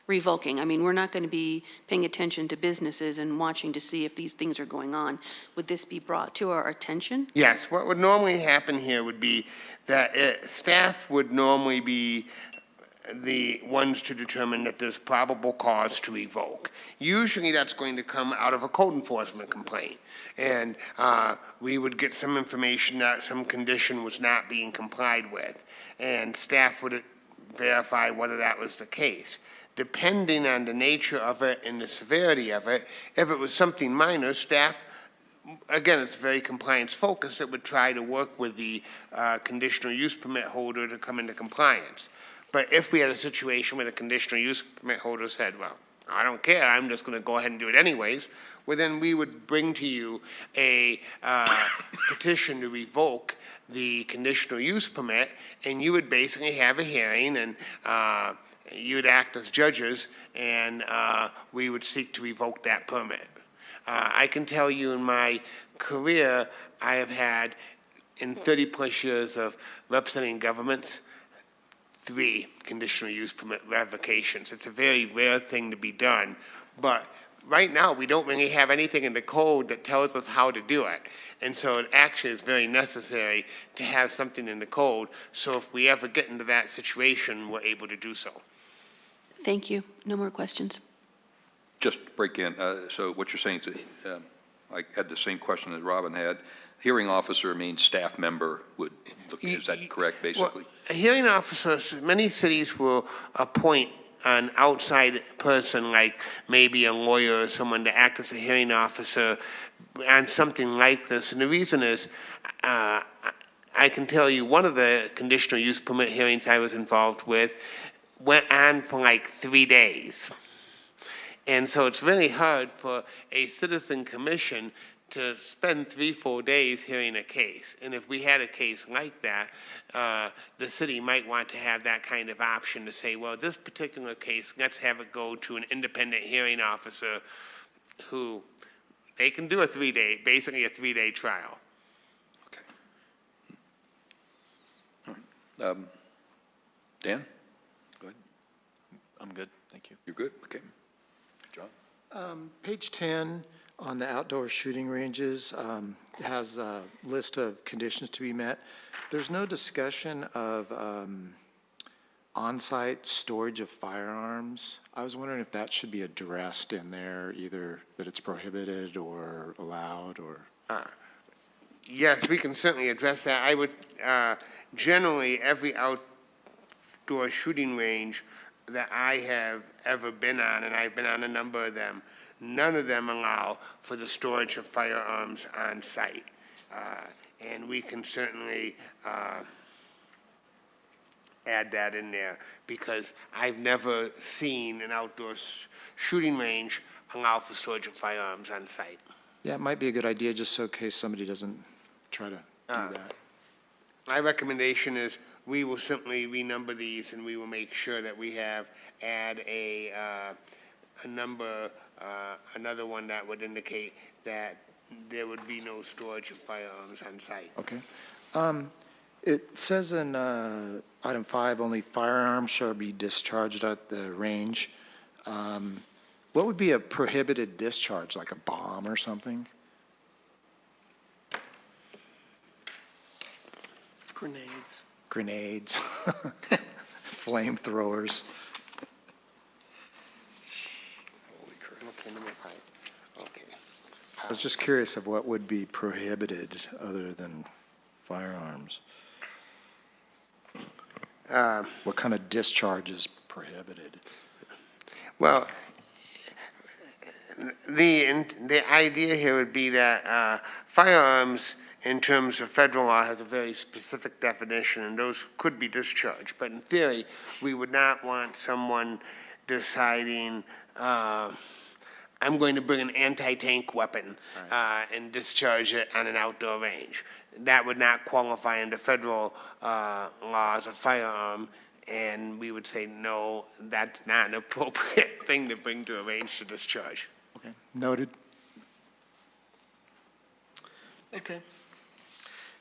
revoking? I mean, we're not going to be paying attention to businesses and watching to see if these things are going on. Would this be brought to our attention? Yes, what would normally happen here would be that staff would normally be the ones to determine that there's probable cause to revoke. Usually that's going to come out of a code enforcement complaint. And we would get some information that some condition was not being complied with. And staff would verify whether that was the case. Depending on the nature of it and the severity of it, if it was something minor, staff, again, it's very compliance focused, it would try to work with the conditional use permit holder to come into compliance. But if we had a situation where the conditional use permit holder said, well, I don't care, I'm just going to go ahead and do it anyways, well, then we would bring to you a petition to revoke the conditional use permit, and you would basically have a hearing, and you would act as judges, and we would seek to revoke that permit. I can tell you in my career, I have had, in 30-plus years of representing governments, 3 conditional use permit revocations. It's a very rare thing to be done, but right now we don't really have anything in the code that tells us how to do it. And so it actually is very necessary to have something in the code, so if we ever get into that situation, we're able to do so. Thank you. No more questions. Just break in. So what you're saying is, I had the same question that Robin had. Hearing officer means staff member would, is that correct, basically? Well, a hearing officer, many cities will appoint an outside person, like maybe a lawyer or someone, to act as a hearing officer on something like this. And the reason is, I can tell you, one of the conditional use permit hearings I was involved with went on for like 3 days. And so it's really hard for a citizen commission to spend 3-4 days hearing a case. And if we had a case like that, the city might want to have that kind of option to say, well, this particular case, let's have it go to an independent hearing officer who, they can do a 3-day, basically a 3-day trial. Okay. All right. Dan? Go ahead. I'm good, thank you. You're good? Okay. John? Page 10 on the outdoor shooting ranges has a list of conditions to be met. There's no discussion of on-site storage of firearms. I was wondering if that should be addressed in there, either that it's prohibited or allowed, or... Yes, we can certainly address that. I would, generally, every outdoor shooting range that I have ever been on, and I've been on a number of them, none of them allow for the storage of firearms on site. And we can certainly add that in there, because I've never seen an outdoor shooting range allow for storage of firearms on site. Yeah, it might be a good idea, just so in case somebody doesn't try to do that. My recommendation is we will simply renumber these, and we will make sure that we add a number, another one that would indicate that there would be no storage of firearms on site. Okay. It says in item 5, only firearms shall be discharged at the range. What would be a prohibited discharge, like a bomb or something? Grenades. Grenades, flamethrowers. Okay, number 5. Okay. I was just curious of what would be prohibited other than firearms. What kind of discharge is prohibited? Well, the idea here would be that firearms, in terms of federal law, has a very specific definition, and those could be discharged. But in theory, we would not want someone deciding, I'm going to bring an anti-tank weapon and discharge it on an outdoor range. That would not qualify under federal laws of firearm, and we would say, no, that's not an appropriate thing to bring to a range to discharge. Okay, noted. Okay.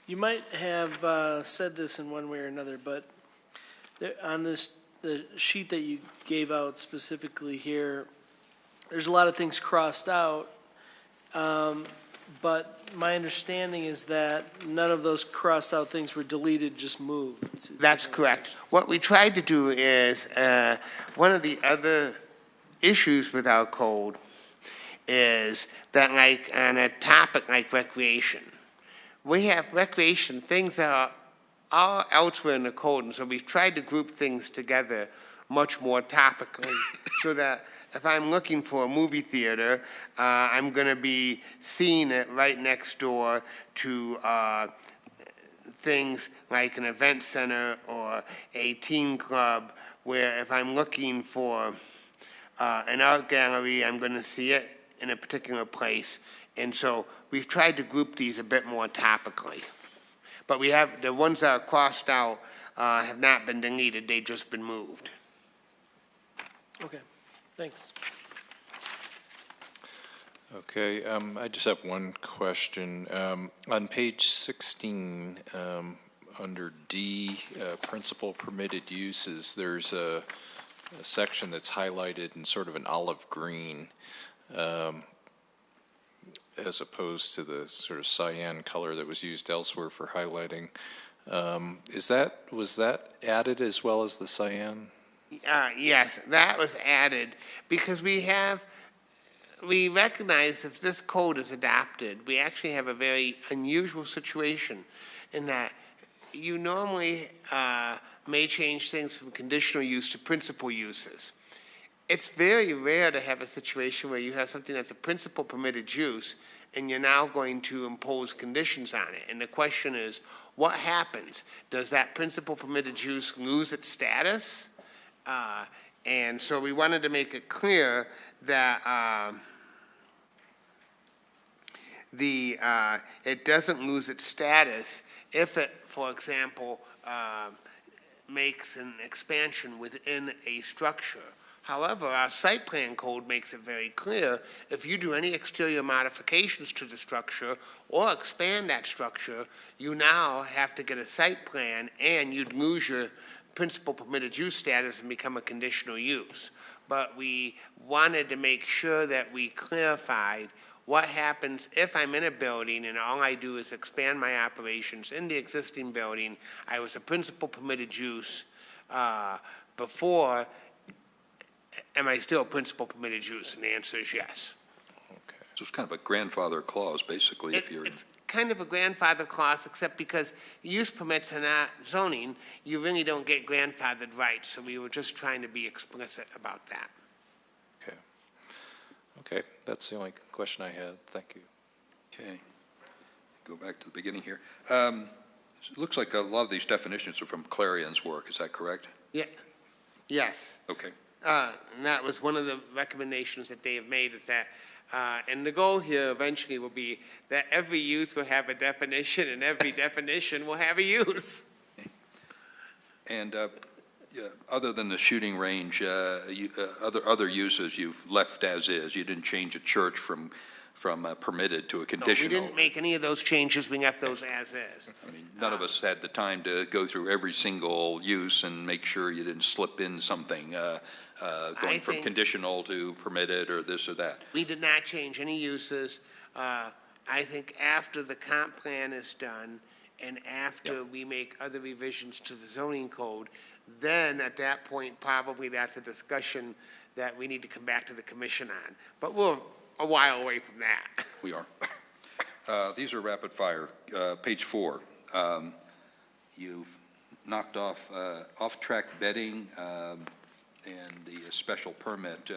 You might have said this in one way or another, but on the sheet that you gave out specifically here, there's a lot of things crossed out, but my understanding is that none of those crossed out things were deleted, just moved. That's correct. What we tried to do is, one of the other issues with our code is that, like, on a topic like recreation, we have recreation, things that are all elsewhere in the code, and so we've tried to group things together much more topically, so that if I'm looking for a movie theater, I'm going to be seeing it right next door to things like an event center or a teen club, where if I'm looking for an art gallery, I'm going to see it in a particular place. And so we've tried to group these a bit more topically. But we have, the ones that are crossed out have not been deleted, they've just been moved. Okay, thanks. Okay, I just have one question. On page 16, under D, principal permitted uses, there's a section that's highlighted in sort of an olive green, as opposed to the sort of cyan color that was used elsewhere for highlighting. Was that added as well as the cyan? Yes, that was added because we recognize if this code is adopted, we actually have a very unusual situation in that you normally may change things from conditional use to principal uses. It's very rare to have a situation where you have something that's a principal permitted use and you're now going to impose conditions on it. And the question is, what happens? Does that principal permitted use lose its status? And so we wanted to make it clear that it doesn't lose its status if it, for example, makes an expansion within a structure. However, our site plan code makes it very clear, if you do any exterior modifications to the structure or expand that structure, you now have to get a site plan and you'd lose your principal permitted use status and become a conditional use. But we wanted to make sure that we clarified what happens if I'm in a building and all I do is expand my operations in the existing building. I was a principal permitted use before. Am I still principal permitted use? And the answer is yes. Okay. So it's kind of a grandfather clause, basically, if you're... It's kind of a grandfather clause, except because use permits are not zoning, you really don't get grandfathered rights. So we were just trying to be explicit about that. Okay. Okay, that's the only question I had. Thank you. Okay. Go back to the beginning here. It looks like a lot of these definitions are from Clarion's work. Is that correct? Yeah. Yes. Okay. And that was one of the recommendations that they have made, is that, and the goal here eventually will be that every use will have a definition and every definition will have a use. And other than the shooting range, other uses you've left as is. You didn't change a church from permitted to a conditional. No, we didn't make any of those changes. We left those as is. I mean, none of us had the time to go through every single use and make sure you didn't slip in something, going from conditional to permitted or this or that. We did not change any uses. I think after the comp plan is done and after we make other revisions to the zoning code, then at that point, probably that's a discussion that we need to come back to the commission on. But we're a while away from that. We are. These are rapid fire. Page 4. You've knocked off off-track bedding and the special permit.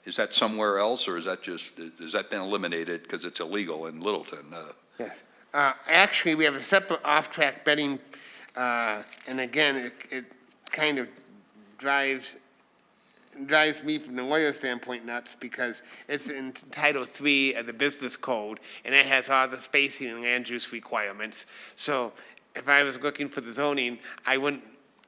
Is that somewhere else, or is that just, has that been eliminated because it's illegal in Littleton? Yes. Actually, we have a separate off-track betting, and again, it kind of drives me from the lawyer standpoint nuts because it's in Title III of the Business Code, and it has all the spacing and land use requirements. So if I was looking for the zoning, I wouldn't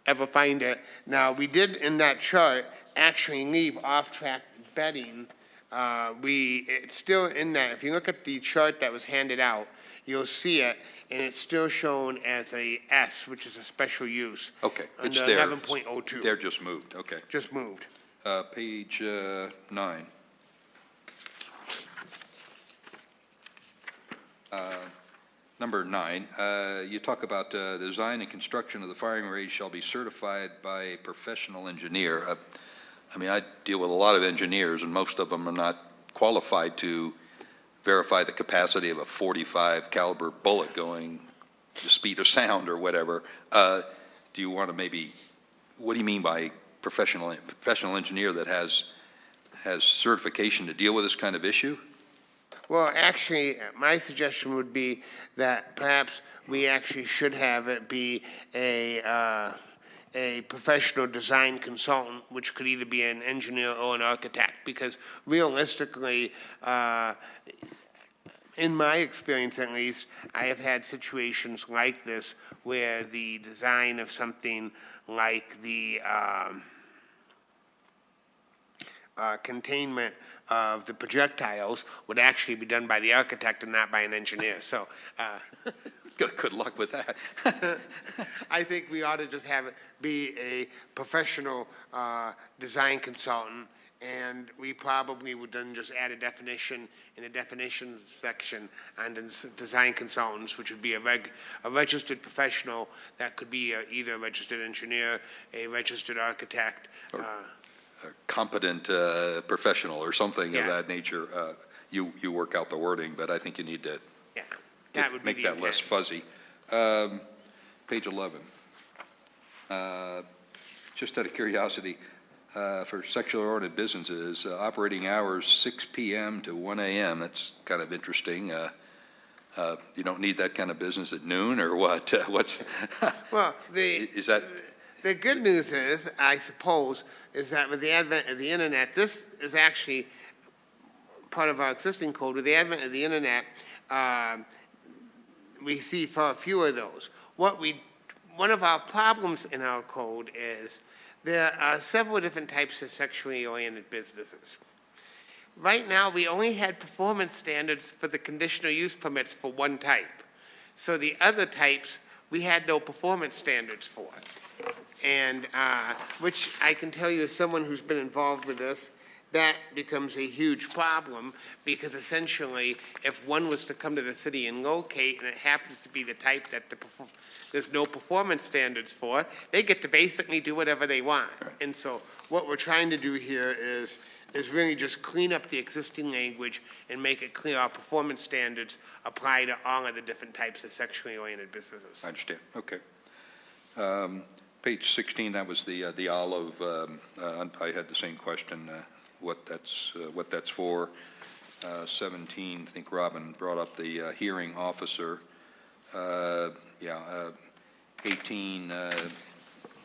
ever find it. Now, we did in that chart actually leave off-track betting. It's still in that. If you look at the chart that was handed out, you'll see it, and it's still shown as a S, which is a special use. Okay, it's under there. 11.02. They're just moved, okay. Just moved. Page 9. Number 9, you talk about the design and construction of the firing range shall be certified by a professional engineer. I mean, I deal with a lot of engineers, and most of them are not qualified to verify the capacity of a .45 caliber bullet going the speed of sound or whatever. Do you want to maybe, what do you mean by professional engineer that has certification to deal with this kind of issue? Well, actually, my suggestion would be that perhaps we actually should have it be a professional design consultant, which could either be an engineer or an architect, because realistically, in my experience at least, I have had situations like this where the design of something like the containment of the projectiles would actually be done by the architect and not by an engineer. So good luck with that. I think we ought to just have it be a professional design consultant, and we probably would then just add a definition in the definitions section under design consultants, which would be a registered professional that could be either a registered engineer, a registered architect, a competent professional or something of that nature. You work out the wording, but I think you need to that would make be that less fuzzy. Page 11. Just out of curiosity, for sexually oriented businesses, operating hours 6 p.m. to 1 a.m. That's kind of interesting. You don't need that kind of business at noon, or what? Well, is that? The good news is, I suppose, is that with the advent of the internet, this is actually part of our existing code. With the advent of the internet, we see far fewer of those. One of our problems in our code is there are several different types of sexually oriented businesses. Right now, we only had performance standards for the conditional use permits for one type. So the other types, we had no performance standards for. And which I can tell you as someone who's been involved with this, that becomes a huge problem, because essentially if one was to come to the city and locate and it happens to be the type that there's no performance standards for, they get to basically do whatever they want. And so what we're trying to do here is really just clean up the existing language and make it clear our performance standards apply to all of the different types of sexually oriented businesses. I understand. Okay. Page 16, that was the olive. I had the same question, what that's for. 17, I think Robin brought up the hearing officer. 18,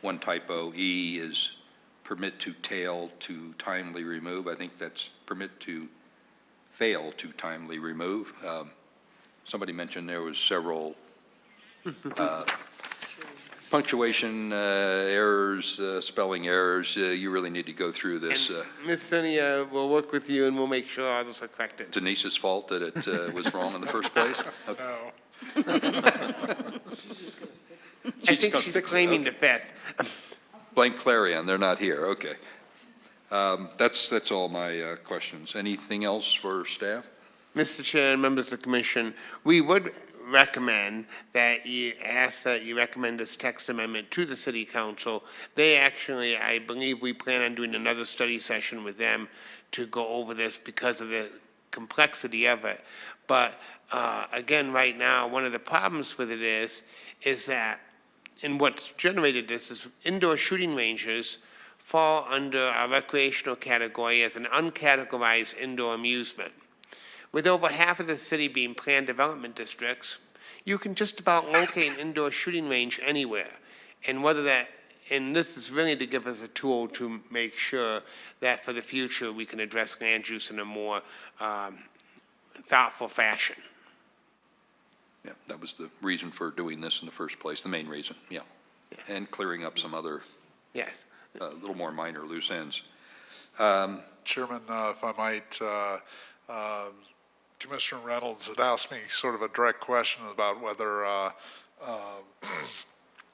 one typo, E is permit to tail to timely remove. I think that's permit to fail to timely remove. Somebody mentioned there was several punctuation errors, spelling errors. You really need to go through this. Ms. Senia will work with you and we'll make sure all those are corrected. Denise's fault that it was wrong in the first place? Okay. No. I think she's claiming the fifth. Blame Clarion, they're not here, okay. That's all my questions. Anything else for staff? Mr. Chair and members of the commission, we would recommend that you recommend this text amendment to the city council. They actually, I believe we plan on doing another study session with them to go over this because of the complexity of it. But again, right now, one of the problems with it is that, and what's generated this is indoor shooting ranges fall under our recreational category as an uncategorized indoor amusement. With over half of the city being planned development districts, you can just about locate an indoor shooting range anywhere. And this is really to give us a tool to make sure that for the future we can address land use in a more thoughtful fashion. Yeah, that was the reason for doing this in the first place, the main reason, yeah. And clearing up some other, yes, little more minor loose ends. Chairman, if I might, Commissioner Reynolds had asked me sort of a direct question about whether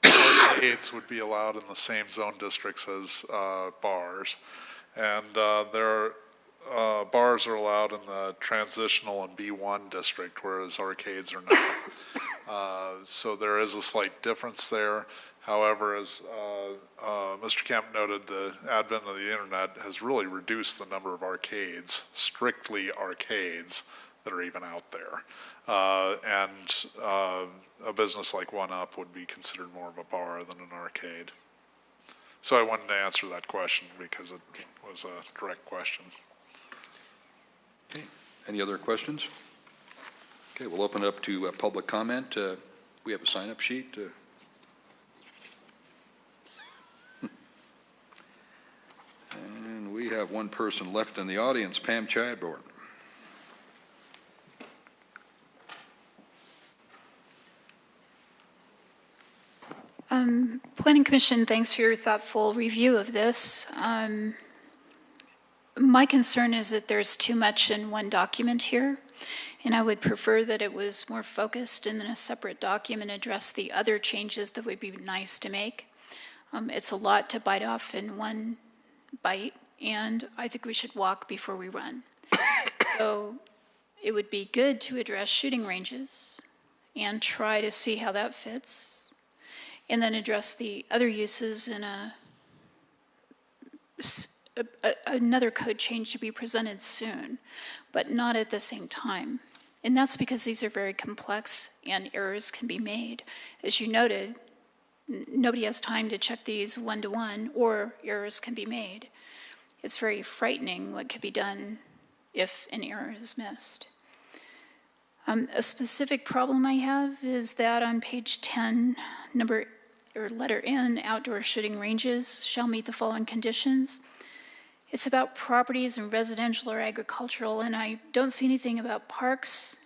arcades would be allowed in the same zone districts as bars. And bars are allowed in the transitional and B1 district, whereas arcades are not. So there is a slight difference there. However, as Mr. Kemp noted, the advent of the internet has really reduced the number of arcades, strictly arcades, that are even out there. A business like OneUp would be considered more of a bar than an arcade. So I wanted to answer that question because it was a direct question. Okay. Any other questions? Okay, we'll open it up to public comment. We have a sign-up sheet. And we have one person left in the audience, Pam Chadbourne. Planning Commission, thanks for your thoughtful review of this. My concern is that there's too much in one document here, and I would prefer that it was more focused and then a separate document address the other changes that would be nice to make. It's a lot to bite off in one bite, and I think we should walk before we run. So it would be good to address shooting ranges and try to see how that fits, and then address the other uses in another code change to be presented soon, but not at the same time. And that's because these are very complex and errors can be made. As you noted, nobody has time to check these one-to-one, or errors can be made. It's very frightening what could be done if an error is missed. A specific problem I have is that on page 10, letter N, outdoor shooting ranges shall meet the following conditions. It's about properties and residential or agricultural, and I don't see anything about parks,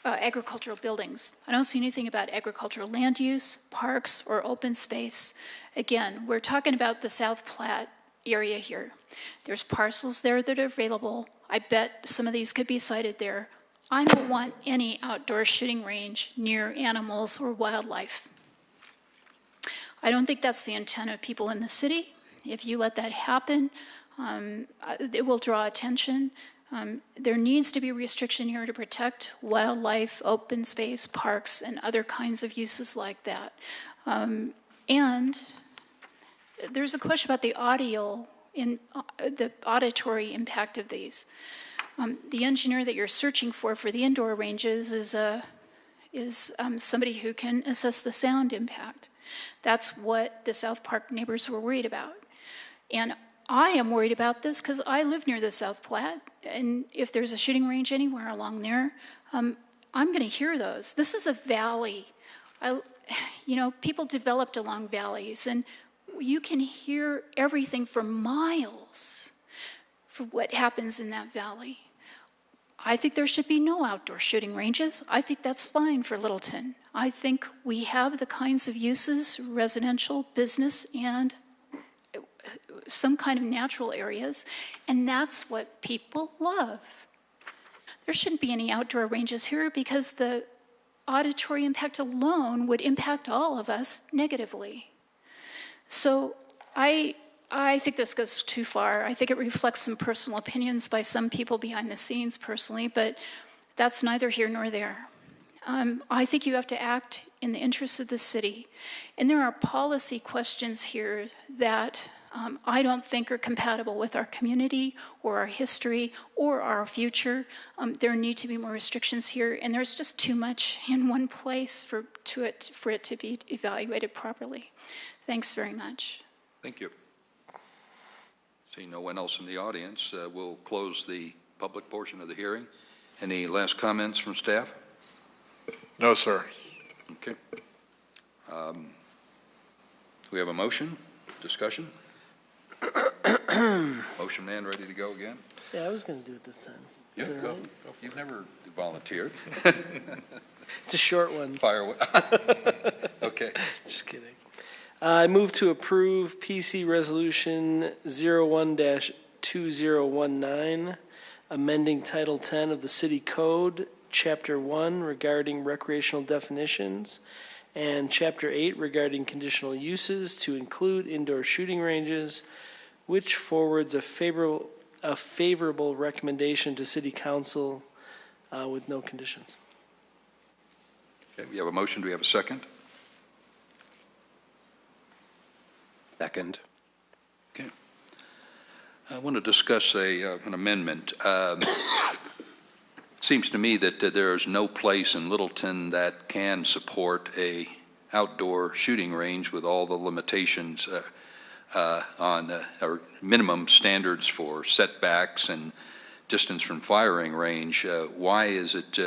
agricultural buildings. I don't see anything about agricultural land use, parks, or open space. Again, we're talking about the South Platte area here. There's parcels there that are available. I bet some of these could be sited there. I don't want any outdoor shooting range near animals or wildlife. I don't think that's the intent of people in the city. If you let that happen, it will draw attention. There needs to be a restriction here to protect wildlife, open space, parks, and other kinds of uses like that. And there's a question about the the auditory impact of these. The engineer that you're searching for the indoor ranges is somebody who can assess the sound impact. That's what the South Park neighbors were worried about. And I am worried about this because I live near the South Platte, and if there's a shooting range anywhere along there, I'm going to hear those. This is a valley. People developed along valleys, and you can hear everything for miles for what happens in that valley. I think there should be no outdoor shooting ranges. I think that's fine for Littleton. I think we have the kinds of uses, residential, business, and some kind of natural areas, and that's what people love. There shouldn't be any outdoor ranges here because the auditory impact alone would impact all of us negatively. So I think this goes too far. I think it reflects some personal opinions by some people behind the scenes personally, but that's neither here nor there. I think you have to act in the interests of the city. And there are policy questions here that I don't think are compatible with our community or our history or our future. There need to be more restrictions here, and there's just too much in one place for it to be evaluated properly. Thanks very much. Thank you. Seeing no one else in the audience, we'll close the public portion of the hearing Any last comments from staff? No, sir. Okay. Do we have a motion? Discussion? Motion man ready to go again? Yeah, I was going to do it this time. Yeah, Is it go. all right? You've never volunteered. It's a short one. Fire away. Okay. Just kidding. I move to approve PC Resolution 01-2019, amending Title 10 of the City Code, Chapter 1 regarding recreational definitions, and Chapter 8 regarding conditional uses to include indoor shooting ranges, which forwards a favorable recommendation to City Council with no conditions. Okay, we have a motion. Do we have a second? Second. Okay. I want to discuss an amendment. It seems to me that there is no place in Littleton that can support a outdoor shooting range with all the limitations on or minimum standards for setbacks and distance from firing range. Why is it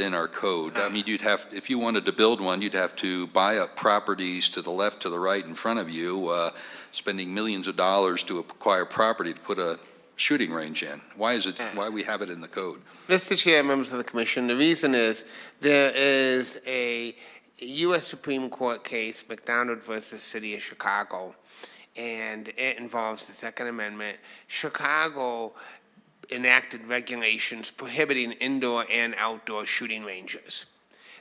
in our code? I mean, if you wanted to build one, you'd have to buy up properties to the left, to the right, in front of you, spending millions of dollars to acquire property to put a shooting range in. Why we have it in the code? Mr. Chair, members of the commission, the reason is there is a U.S. Supreme Court case, McDonald versus City of Chicago, and it involves the Second Amendment. Chicago enacted regulations prohibiting indoor and outdoor shooting ranges.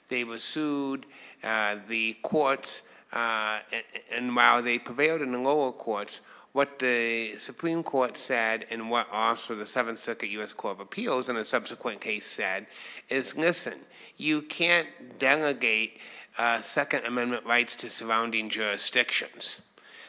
They were sued. The courts, and while they prevailed in the lower courts, what the Supreme Court said and what also the Seventh Circuit U.S. Court of Appeals in a subsequent case said is, listen, you can't delegate Second Amendment rights to surrounding jurisdictions.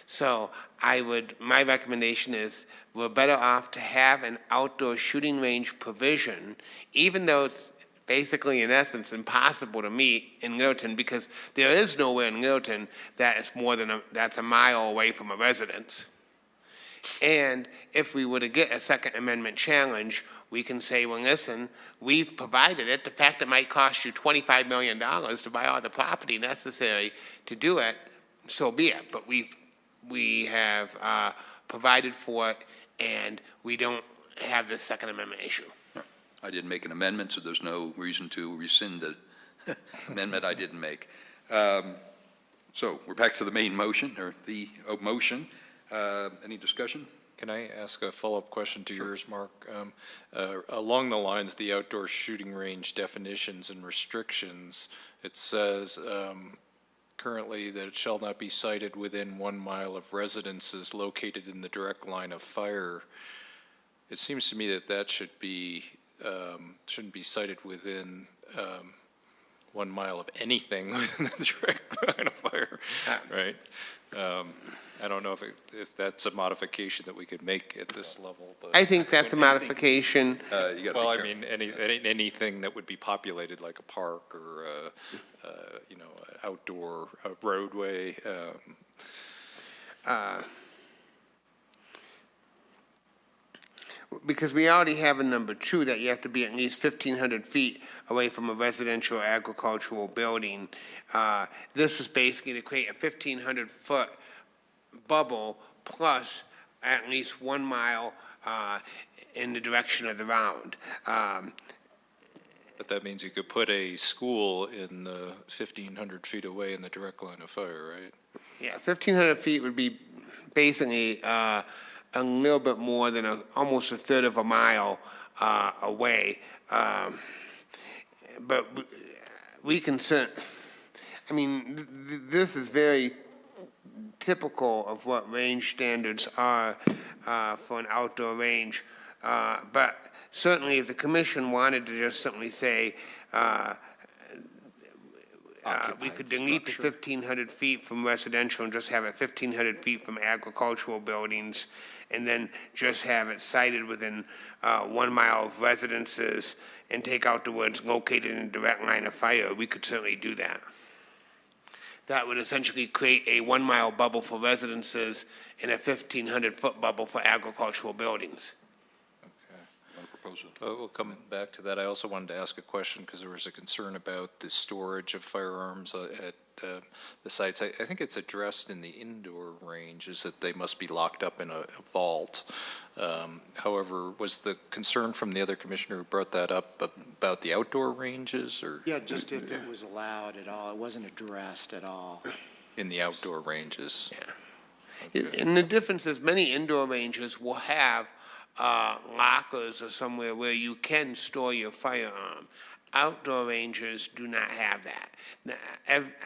So my recommendation is we're better off to have an outdoor shooting range provision, even though it's basically, in essence, impossible to meet in Littleton, because there is nowhere in Littleton that is that's a mile away from a residence. And if we were to get a Second Amendment challenge, we can say, well, listen, we've provided it. The fact it might cost you $25 million to buy all the property necessary to do it, so be it. But we have provided for it, and we don't have this Second Amendment issue. I didn't make an amendment, so there's no reason to rescind the amendment I didn't make. So we're back to the main motion, or the motion. Any discussion? Can I ask a follow-up question to yours, Mark? Along the lines of the outdoor shooting range definitions and restrictions, it says currently that it shall not be sited within 1 mile of residences located in the direct line of fire. It seems to me that shouldn't be sited within 1 mile of anything within the direct line of fire, right? I don't know if that's a modification that we could make at this level. But I think that's a modification. Well, I mean, anything that would be populated, like a park or an outdoor roadway. Because we already have in number 2 that you have to be at least 1,500 feet away from a residential or agricultural building. This was basically to create a 1,500-foot bubble plus at least 1 mile in the direction of the round. But that means you could put a school in 1,500 feet away in the direct line of fire, right? Yeah, 1,500 feet would be basically a little bit more than almost a third of a mile away. But we can I mean, this is very typical of what range standards are for an outdoor range. But certainly if the commission wanted to just simply say we could delete the 1,500 feet from residential and just have it 1,500 feet from agricultural buildings, and then just have it sited within 1 mile of residences and take out the words located in a direct line of fire, we could certainly do that. That would essentially create a 1 mile bubble for residences and a 1,500-foot bubble for agricultural buildings. propose a... We'll come back to that. I also wanted to ask a question because there was a concern about the storage of firearms at the sites. I think it's addressed in the indoor range, is that they must be locked up in a vault. However, was the concern from the other commissioner who brought that up about the outdoor ranges, or? Yeah, just if it was allowed at all. It wasn't addressed at all. In the outdoor ranges? Yeah. And the difference is many indoor ranges will have lockers or somewhere where you can store your firearm. Outdoor ranges do not have that. Now,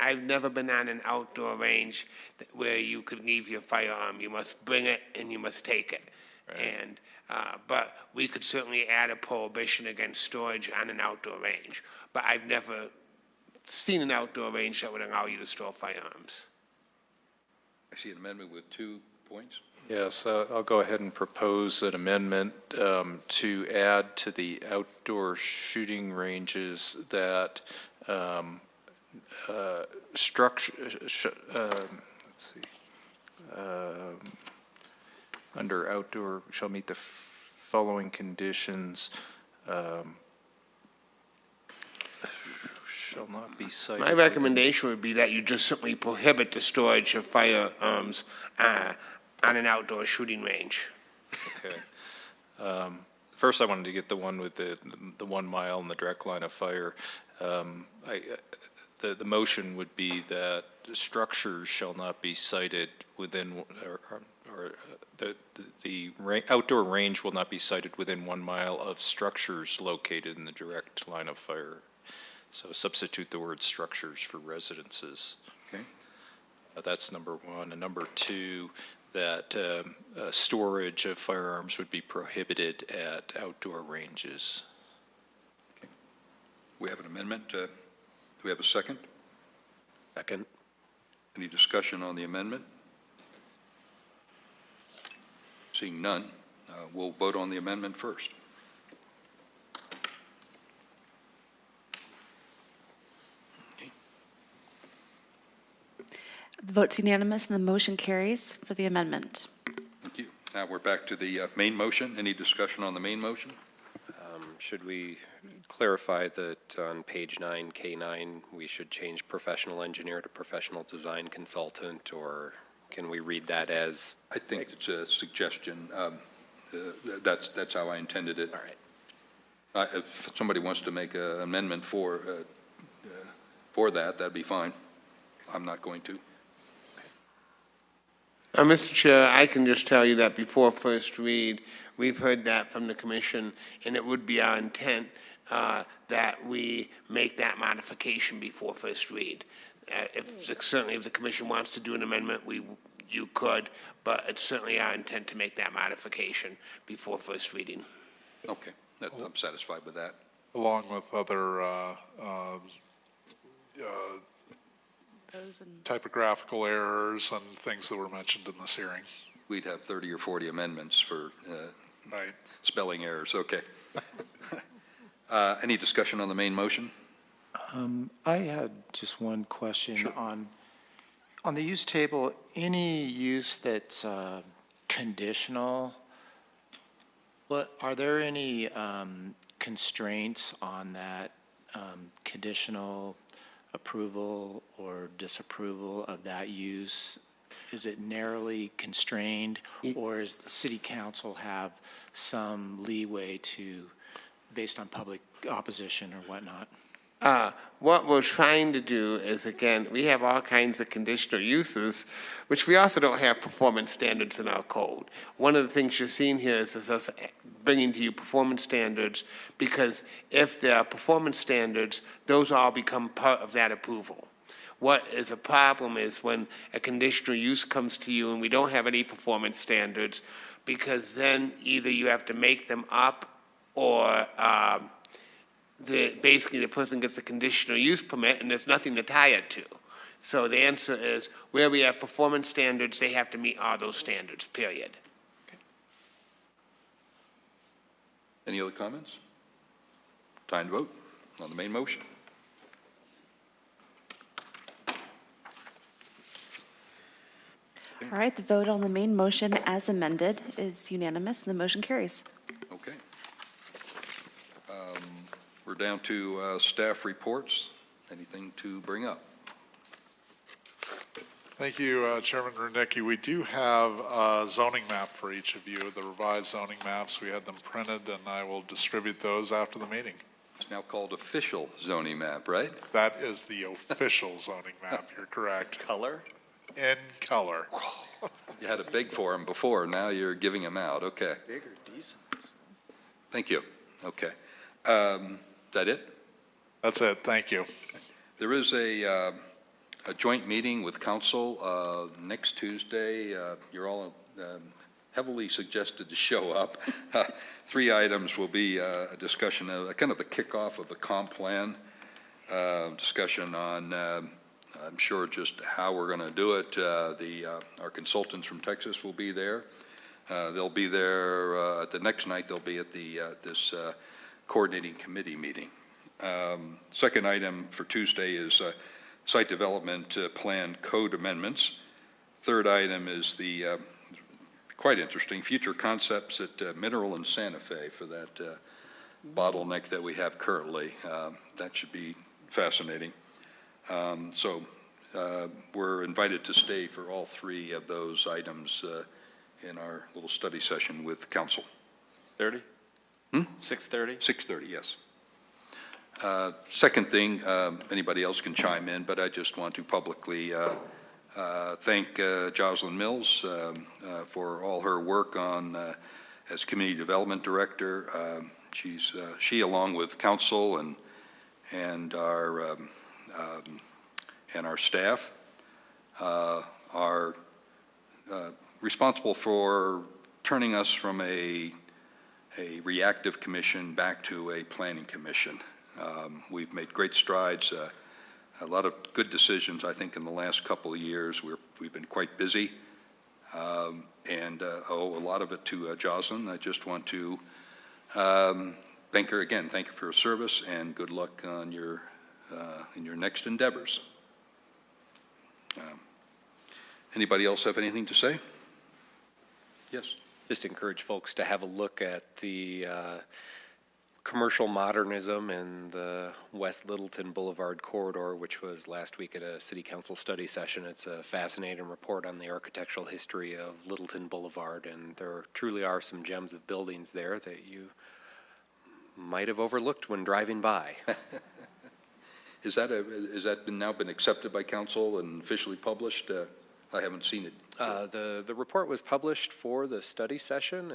I've never been on an outdoor range where you could leave your firearm. You must bring it and you must take it. Right. And but we could certainly add a prohibition against storage on an outdoor range. But I've never seen an outdoor range that would allow you to store firearms. I see an amendment with 2 points. Yes, I'll go ahead and propose an amendment to add to the outdoor shooting ranges that structure, let's see, under outdoor shall meet the following conditions. Shall not be cited. My recommendation would be that you just simply prohibit the storage of firearms on an outdoor shooting range. Okay. First, I wanted to get the one with the 1 mile and the direct line of fire. The motion would be that structures shall not be sited within, or the outdoor range will not be sited within 1 mile of structures located in the direct line of fire. So substitute the word structures for residences. Okay. That's number one. And number two, that storage of firearms would be prohibited at outdoor ranges. Okay. We have an amendment. Do we have a second? Second. Any discussion on the amendment? Seeing none, we'll vote on the amendment first. The vote's unanimous and the motion carries for the amendment. Thank you. Now we're back to the main motion. Any discussion on the main motion? Should we clarify that on page 9, K9, we should change professional engineer to professional design consultant, or can we read that as? I think it's a suggestion. That's how I intended it. All right. If somebody wants to make an amendment for that, that'd be fine. I'm not going to. Mr. Chair, I can just tell you that before first read, we've heard that from the commission, and it would be our intent that we make that modification before first read. Certainly, if the commission wants to do an amendment, you could, but it's certainly our intent to make that modification before first reading. Okay, I'm satisfied with that. Along with other typographical errors and things that were mentioned in this hearing. We'd have 30 or 40 amendments for right. Spelling errors. Okay. Any discussion on the main motion? I had just one question. Sure. On the use table, any use that's conditional, are there any constraints on that conditional approval or disapproval of that use? Is it narrowly constrained, or does the city council have some leeway based on public opposition or whatnot? What we're trying to do is, again, we have all kinds of conditional uses, which we also don't have performance standards in our code. One of the things you're seeing here is us bringing to you performance standards, because if there are performance standards, those all become part of that approval. What is a problem is when a conditional use comes to you and we don't have any performance standards, because then either you have to make them up, or basically the person gets a conditional use permit and there's nothing to tie it to. So the answer is, where we have performance standards, they have to meet all those standards, period. Okay. Any other comments? Time to vote on the main motion. All right, the vote on the main motion as amended is unanimous and the motion carries. Okay. down to staff reports. Anything to bring up? Thank you, Chairman Rudnicki. We do have a zoning map for each of you, the revised zoning maps. We had them printed, and I will distribute those after the meeting. It's now called official zoning map, right? That is the official zoning map. You're correct. Color? In color. You had a big for them before. Now you're giving them out. Okay. Big or decent? Thank you. Okay. Is that it? That's it. Thank you. There is a joint meeting with council next Tuesday. You're all heavily suggested to show up. 3 items will be a discussion of kind of the kickoff of the comp plan, discussion on, I'm sure, just how we're going to do it. Our consultants from Texas will be there. They'll be there at the next night. They'll be at this coordinating committee meeting. Second item for Tuesday is site development plan code amendments. Third item is the quite interesting future concepts at Mineral and Santa Fe for that bottleneck that we have currently. That should be fascinating. So we're invited to stay for all 3 of those items in our little study session with council. 6:30? 6:30? 6:30, yes. Second thing, anybody else can chime in, but I just want to publicly thank Jocelyn Mills for all her work on as community development director. She, along with council and our staff, are responsible for turning us from a reactive commission back to a planning commission. We've made great strides, a lot of good decisions, I think, in the last couple of years. We've been quite busy, and owe a lot of it to Jocelyn. I just want to thank her again. Thank you for her service, and good luck on in your next endeavors. Anybody else have anything to say? Yes. Just encourage folks to have a look at the commercial modernism in the West Littleton Boulevard corridor, which was last week at a city council study session. It's a fascinating report on the architectural history of Littleton Boulevard, and there truly are some gems of buildings there that you might have overlooked when driving by. Has that now been accepted by council and officially published? I haven't seen it. The report was published for the study session.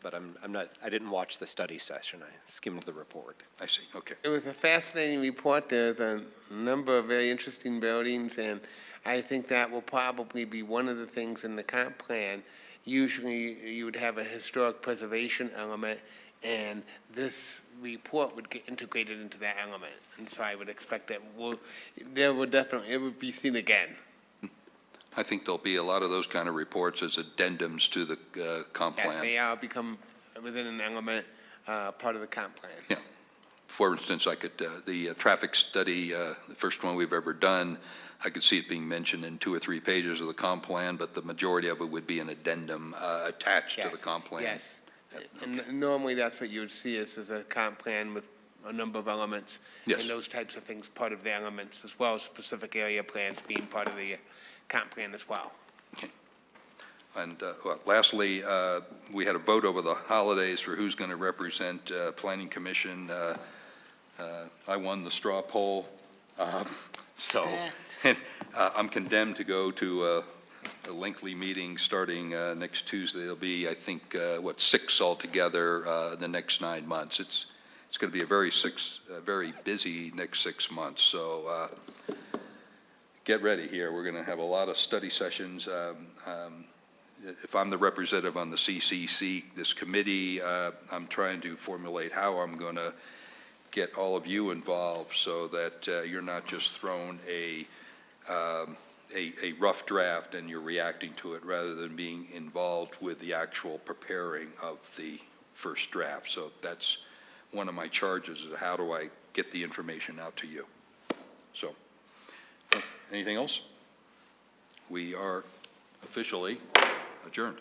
But I didn't watch the study session. I skimmed the report. I see. Okay. It was a fascinating report. There's a number of very interesting buildings, and I think that will probably be one of the things in the comp plan. Usually you would have a historic preservation element, and this report would get integrated into that element. And so I would expect that it would be seen again. I think there'll be a lot of those kind of reports as addendums to the comp plan. Yes, they become within an element part of the comp plan. Yeah. For instance, the traffic study, the first one we've ever done, I could see it being mentioned in 2 or 3 pages of the comp plan, but the majority of it would be an addendum attached to the comp plan. Yes. And normally that's what you would see is a comp plan with a number of elements. Yes. And those types of things part of the elements, as well as specific area plans being part of the comp plan as well. Okay. And lastly, we had a vote over the holidays for who's going to represent Planning Commission. I won the straw poll. I'm condemned to go to a lengthy meeting starting next Tuesday. There'll be, I think, 6 altogether the next 9 months. It's going to be a very busy next 6 months. So get ready here. We're going to have a lot of study sessions. If I'm the representative on the CCC, this committee, I'm trying to formulate how I'm going to get all of you involved so that you're not just thrown a rough draft and you're reacting to it rather than being involved with the actual preparing of the first draft. So that's one of my charges, is how do I get the information out to you. So anything else? We are officially adjourned.